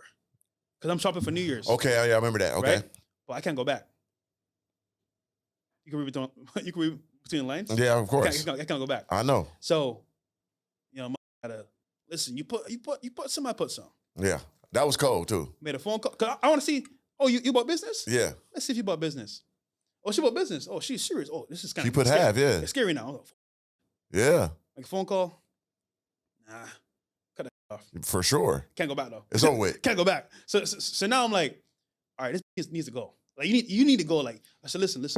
Because I'm shopping for New Year's. Okay, yeah, I remember that. Okay. Right? But I can't go back. You can read between the lines? Yeah, of course. I can't go back. I know. So, you know, I gotta listen, you put some, I put some. Yeah. That was cold too. Made a phone call. Cause I want to see, oh, you bought business? Yeah. Let's see if you bought business. Oh, she bought business. Oh, she's serious. Oh, this is kind of She put half, yeah. It's scary now. Yeah. Like a phone call. Nah. Cut it off. For sure. Can't go back though. It's over with. Can't go back. So now I'm like, all right, this needs to go. Like you need to go. Like I said, listen. And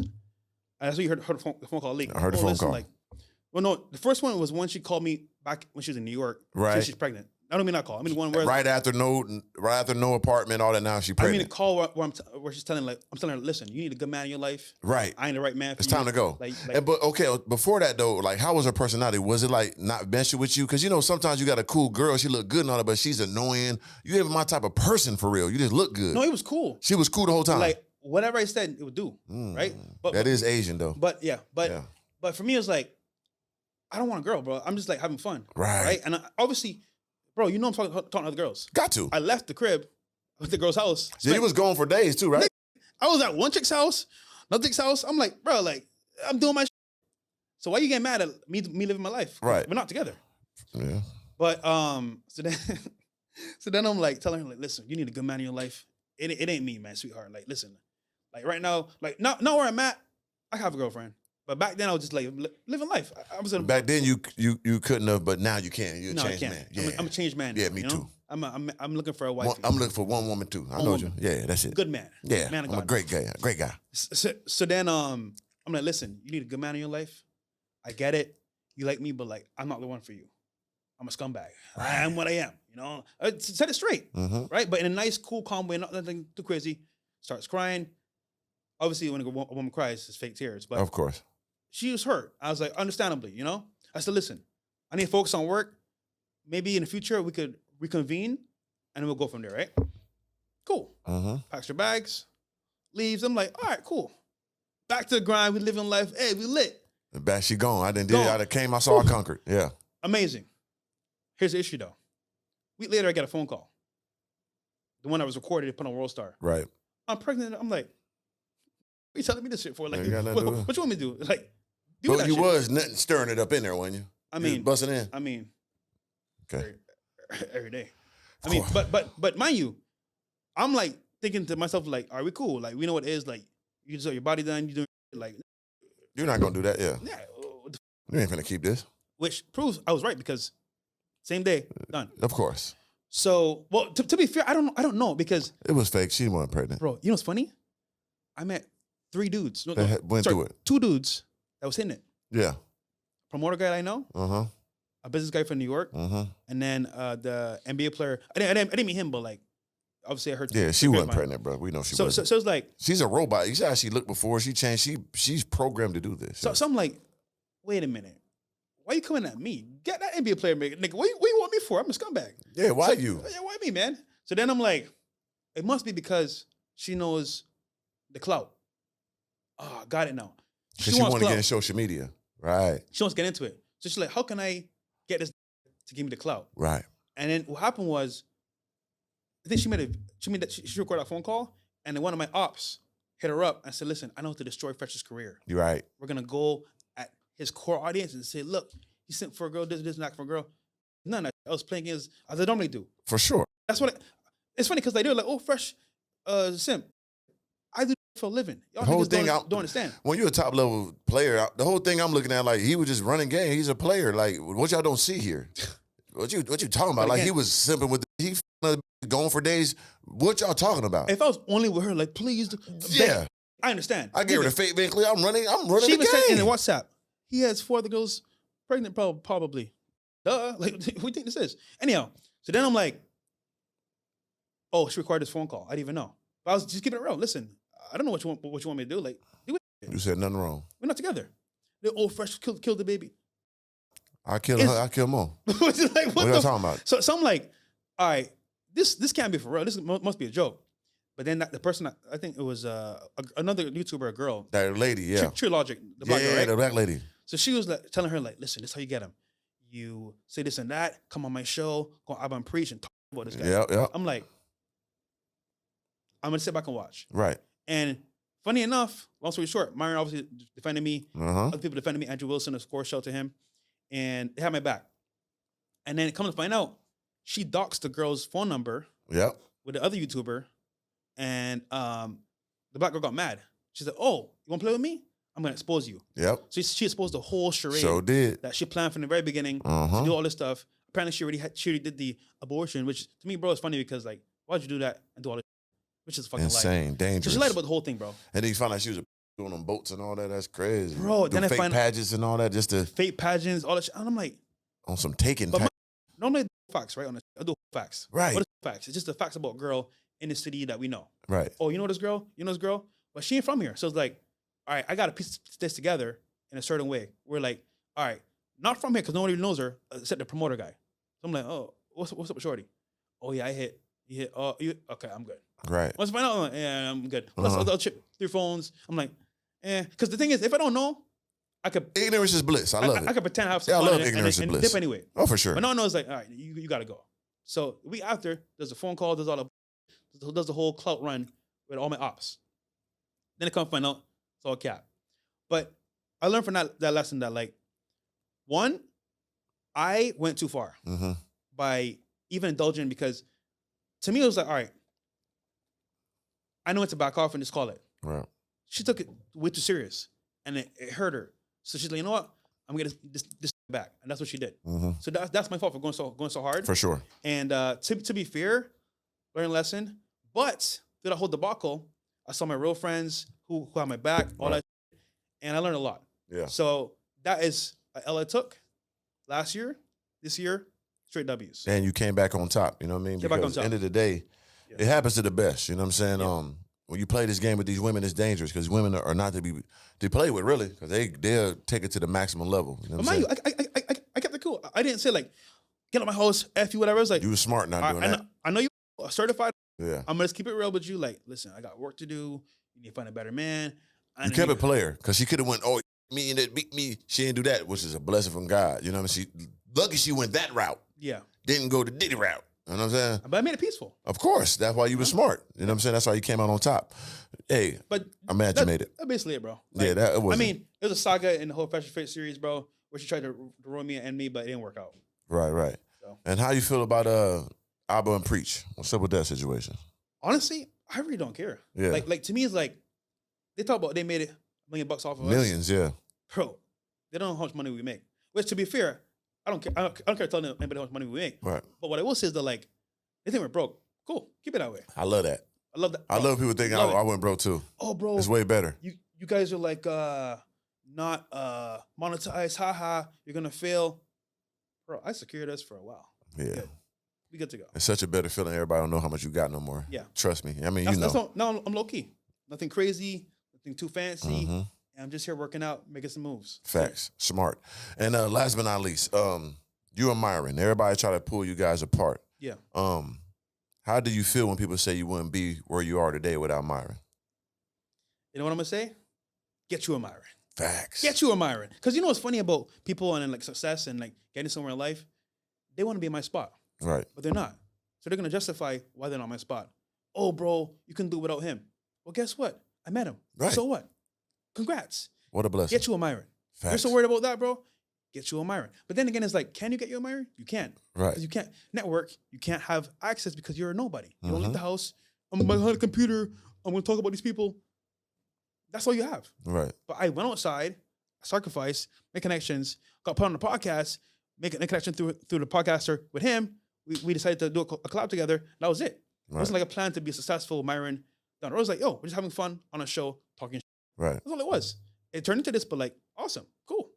that's what you heard the phone call leak. I heard the phone call. Like, well, no, the first one was when she called me back when she was in New York. Right. She's pregnant. I don't mean that call. I mean the one where right after no apartment, all that. Now she pregnant. I mean the call where she's telling her, listen, you need a good man in your life. Right. I ain't the right man. It's time to go. But okay, before that though, like how was her personality? Was it like not meshing with you? Because you know sometimes you got a cool girl, she look good and all that, but she's annoying. You ain't my type of person for real. You just look good. No, it was cool. She was cool the whole time. Like whatever I said, it would do. Right. But that is Asian though. But for me, it's like I don't want a girl, bro. I'm just like having fun. Right. And obviously. Bro, you know I'm talking to other girls. Got to. I left the crib with the girl's house. Yeah, you was gone for days too, right? I was at one chick's house, another chick's house. I'm like, bro, like, I'm doing my shit. So why you getting mad at me living my life? Right. We're not together. Yeah. But so then I'm like telling her, like, listen, you need a good man in your life. It ain't me, man, sweetheart. Like, listen, like right now, like now where I'm at, I have a girlfriend. But back then I was just like living life. I was back then you couldn't have, but now you can. You're a changed man. Yeah. I'm a changed man. Yeah, now, me too. I'm looking for a wife. I'm looking for one woman too. I know you. Yeah, that's it. Good man. Yeah, man I'm a great guy. Great guy. So then I'm like, listen, you need a good man in your life. I get it. You like me, but like I'm not the one for you. I'm a scumbag. Right. I am what I am. You know, I said it straight, right? But in a nice, cool, calm way, not nothing too crazy. Starts crying. Obviously, when a woman cries, it's fake tears. But of course. She was hurt. I was like, understandably, you know? I said, listen, I need to focus on work. Maybe in the future we could reconvene and then we'll go from there, right? Cool. Packs her bags, leaves. I'm like, all right, cool. Back to the grind. We living life. Hey, we lit. Back she gone. I done came, I saw, I conquered. Yeah. Amazing. Here's the issue though. A week later, I got a phone call. The one that was recorded to put on World Star. Right. I'm pregnant. I'm like, what are you telling me this shit for? Like, what you want me to do? Like, but you was nothing stirring it up in there, wasn't you? I mean, busting in. I mean, okay, every day. I mean, but mind you, I'm like thinking to myself, like, are we cool? Like, we know what it is. Like, you just have your body done. You doing like, you're not gonna do that, yeah. Yeah, you ain't gonna keep this. Which proves I was right because same day done. Of course. So, well, to be fair, I don't know because it was fake. She wasn't pregnant, bro. You know what's funny? I met 3 dudes. Went through it. 2 dudes that was hitting it. Yeah. Promoter guy I know. A business guy from New York. And then the NBA player. I didn't meet him, but like obviously I heard. Yeah, she wasn't pregnant, bro. We know she wasn't. So it's like she's a robot. You see how she looked before she changed. She's programmed to do this. So I'm like, wait a minute. Why you coming at me? Get that NBA player, nigga. What you want me for? I'm a scumbag. Yeah, why you? Yeah, why me, man? So then I'm like, it must be because she knows the clout. Oh, got it now. She wants to get in social media. Right. She wants to get into it. So she's like, how can I get this to give me the clout? Right. And then what happened was, I think she recorded a phone call, and then one of my ops hit her up and said, listen, I know how to destroy Fresh's career. You're right. We're going to go at his core audience and say, look, he sent for a girl, this, not for a girl. None of that. I was playing games as I normally do. For sure. That's what it's funny because they do like, oh, Fresh simp. I do for a living. Y'all The whole niggas thing don't understand. When you're a top level player, the whole thing I'm looking at, like, he was just running game. He's a player. Like, what y'all don't see here? What you talking about? But Like, again, he was simping with he going for days. What y'all talking about? if I was only with her, like, please, Yeah, I understand. I gave her the fake van clear. I'm running She the even said in the game. WhatsApp, he has 4 other girls pregnant, probably. Duh. Like, who do you think this is? Anyhow, so then I'm like, oh, she recorded this phone call. I didn't even know. But I was just keeping it real. Listen, I don't know what you want me to do. Like, do it. You said nothing wrong. We're not together. The old fresh killed the baby. I killed her. I killed more. Like, What y'all talking about? So I'm like, all right, this can't be for real. This must be a joke. But then the person, I think it was another YouTuber, a girl. That lady, yeah. True Logic, the black girl, right? The black lady. So she was like, telling her, like, listen, this is how you get him. You say this and that, come on my show, go on Album Preach and talk about this guy. Yeah. I'm like, I'm going to sit back and watch. Right. And funny enough, long story short, Myron obviously defended me. Other people defended me. Andrew Wilson, of course, shout to him. And they had my back. And then it comes to find out, she doxed the girl's phone number with the other YouTuber. And the black girl got mad. She said, oh, you want to play with me? I'm going to expose you. Yep. So she exposed the whole charade. So did. That she planned from the very beginning to do all this stuff. Apparently, she already did the abortion, which to me, bro, is funny because, like, why'd you do that and do all this? Which is fucking insane, dangerous. So she lied about the whole thing, bro. And then you find out she was doing them boats and all that. That's crazy. Bro, then I fake find pageants and all that, just to fake pageants, all that shit. And I'm like, on some taking. Normally I do facts, right? I do facts. Right. What is facts? It's just the facts about a girl in the city that we know. Right. Oh, you know this girl? You know this girl? But she ain't from here. So it's like, all right, I got to piece this together in a certain way. We're like, all right, not from here because nobody knows her except the promoter guy. So I'm like, oh, what's up with Shorty? Oh yeah, I hit. You hit. Oh, okay, I'm good. Right. Once I find out, I'm like, yeah, I'm good. Plus, I'll chip through phones. I'm like, because the thing is, if I don't know, I could. Ignorance is bliss. I love it. I could pretend I have some I fun love ignorance is bliss. Dip anyway. Oh, for sure. But no, it's like, all right, you got to go. So the week after, there's a phone call, does the whole clout run with all my ops. Then it come find out it's all cap. But I learned from that lesson that, like, one, I went too far by even indulging, because to me it was like, all right, I know when to back off and just call it. Right. She took it way too serious, and it hurt her. So she's like, you know what? I'm gonna this back, and that's what she did. So that's my fault for going so hard. For sure. And to be fair, learn a lesson. But through that whole debacle, I saw my real friends who had my back, all that, and I learned a lot. Yeah. So that is a L I took last year, this year, straight W's. And you came back on top. You know what I mean? Because at the end of the day, it happens to the best. You know what I'm saying? Yeah. When you play this game with these women, it's dangerous because women are not to play with, really, because they'll take it to the maximum level. You know what I'm saying? I kept it cool. I didn't say, like, get on my house, F you, whatever. I was like, you were smart not doing that. I know you certified. Yeah. I'm gonna just keep it real with you. Like, listen, I got work to do. You need to find a better man. You kept it player, because she could have went, oh, me and that beat me. She didn't do that, which is a blessing from God. You know what I mean? Lucky she went that route. Yeah. Didn't go the Diddy route. You know what I'm saying? But I made it peaceful. Of course. That's why you were smart. You know what I'm saying? That's why you came out on top. Hey, but I'm mad you made it. That's basically it, bro. Like, yeah, that was. I mean, it was a saga in the whole Fashion Fit series, bro, where she tried to ruin me and me, but it didn't work out. Right. So. And how you feel about Abba and Preach? What's up with that situation? Honestly, I really don't care. Yeah. Like to me, it's like they talk about they made $1 million off of Millions, us. yeah. Bro, they don't know how much money we make. Which, to be fair, I don't care. I don't care telling anybody how much money we make. Right. But what I will say is that, like, they think we're broke. Cool. Keep it that way. I love that. I love that. I love people thinking I went broke too. Oh, bro. It's way better. You guys are like not monetized. Haha. You're gonna fail. Bro, I secured us for a while. Yeah. We good to go. It's such a better feeling. Everybody don't know how much you got no more. Yeah. Trust me. I mean, No, I'm low key. Nothing crazy. Nothing too fancy. And I'm just here working out, making some moves. Facts. Smart. And last but not least, you and Myron. Everybody try to pull you guys apart. Yeah. How do you feel when people say you wouldn't be where you are today without Myron? You know what I'm gonna say? Get you a Myron. Facts. Get you a Myron. Because you know what's funny about people and like success and like getting somewhere in life? They want to be in my spot. Right. But they're not. So they're gonna justify why they're not in my spot. Oh, bro, you can do it without him. Well, guess what? I met him. Right. So what? Congrats. What a blessing. Get you a Myron. Facts. You're so worried about that, bro? Get you a Myron. But then again, it's like, can you get you a Myron? You can't. Right. Because you can't network. You can't have access because you're a nobody. You don't leave the house. I'm behind the computer. I'm going to talk about these people. That's all you have. Right. But I went outside, sacrificed, made connections, got put on the podcast, making a connection through the podcaster with him. We decided to do a collab together. That was it. Right. It wasn't like a plan to be successful, Myron. Down the road, it was like, yo, we're just having fun on a show, talking shit. Right. That's all it was. It turned into this, but like, awesome, cool.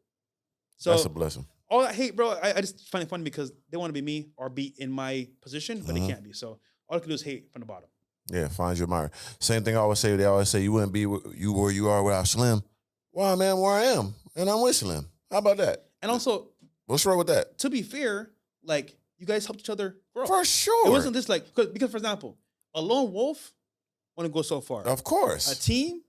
So that's a blessing. All that hate, bro, I just find it funny because they want to be me or be in my position, but they can't be. So all I can do is hate from the bottom. Yeah, find your admirer. Same thing I always say. They always say you wouldn't be where you are without Slim. Why, man, where I am, and I'm with Slim. How about that? And also, what's wrong with that? To be fair, like, you guys helped each other grow. For sure. It wasn't just like, because for example, a lone wolf want to go so far. Of course. A team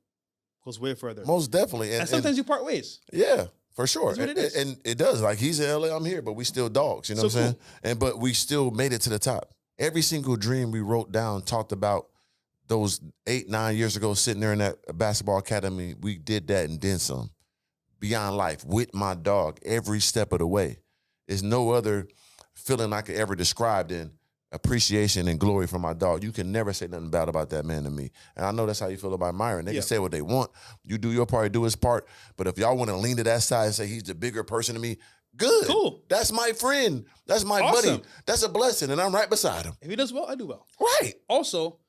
goes way further. Most definitely. And sometimes you part ways. Yeah, for sure. That's what it is. And it does. Like, he's in LA, I'm here, but we still dogs. You know what I'm saying? And but we still made it to the top. Every single dream we wrote down, talked about those 8-9 years ago, sitting there in that basketball academy, we did that and then some. Beyond life, with my dog, every step of the way. There's no other feeling I could ever describe than appreciation and glory for my dog. You can never say nothing bad about that man to me. And I know that's how you feel about Myron. They can say what they want. You do your part, do his part. But if y'all want to lean to that side and say he's the bigger person to me, good. Cool. That's my friend. That's my buddy. That's a blessing. And I'm right beside him. If he does well, I do well. Right. Also,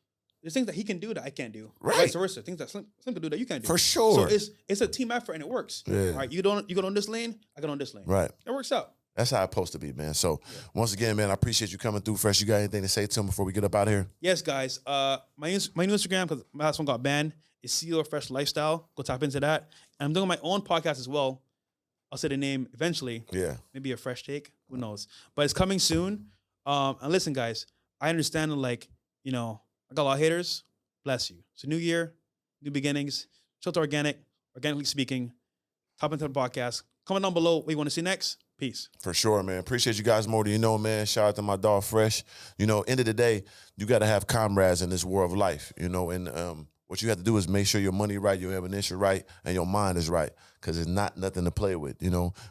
there's things that he can do that I can't do. Right. Vice versa. Things that Slim can do that you can't do. For sure. So it's a team effort and it works. Yeah. All right. You go on this lane, I go on this lane. Right. It works out. That's how it's supposed to be, man. So once again, man, I appreciate you coming through, Fresh. You got anything to say to him before we get up out of here? Yes, guys. My new Instagram, because my last one got banned, is CEO Fresh Lifestyle. Go tap into that. And I'm doing my own podcast as well. I'll say the name eventually. Yeah. Maybe a fresh take. Who knows? But it's coming soon. And listen, guys, I understand that, like, I got a lot of haters. Bless you. It's a new year, new beginnings. Shout to Organic, Organically Speaking. Hop into the podcast. Comment down below what you want to see next. Peace. For sure, man. Appreciate you guys more than you know, man. Shout out to my dog, Fresh. End of the day, you got to have comrades in this world of life, and what you have to do is make sure your money right, your ammunition right, and your mind is right, because it's not nothing to play with.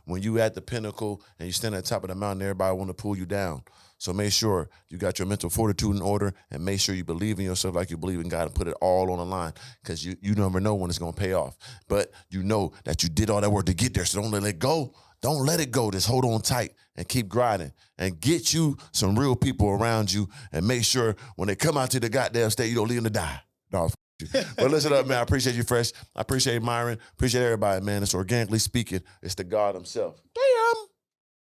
When you at the pinnacle and you stand at the top of the mountain, everybody want to pull you down. So make sure you got your mental fortitude in order, and make sure you believe in yourself like you believe in God, and put it all on the line, because you never know when it's going to pay off. But you know that you did all that work to get there, so don't let it go. Don't let it go. Just hold on tight and keep grinding, and get you some real people around you, and make sure when they come out to the goddamn state, you don't leave them to die. No, but listen up, man. I appreciate you, Fresh. I appreciate Myron. Appreciate everybody, man. It's Organically Speaking. It's the God himself.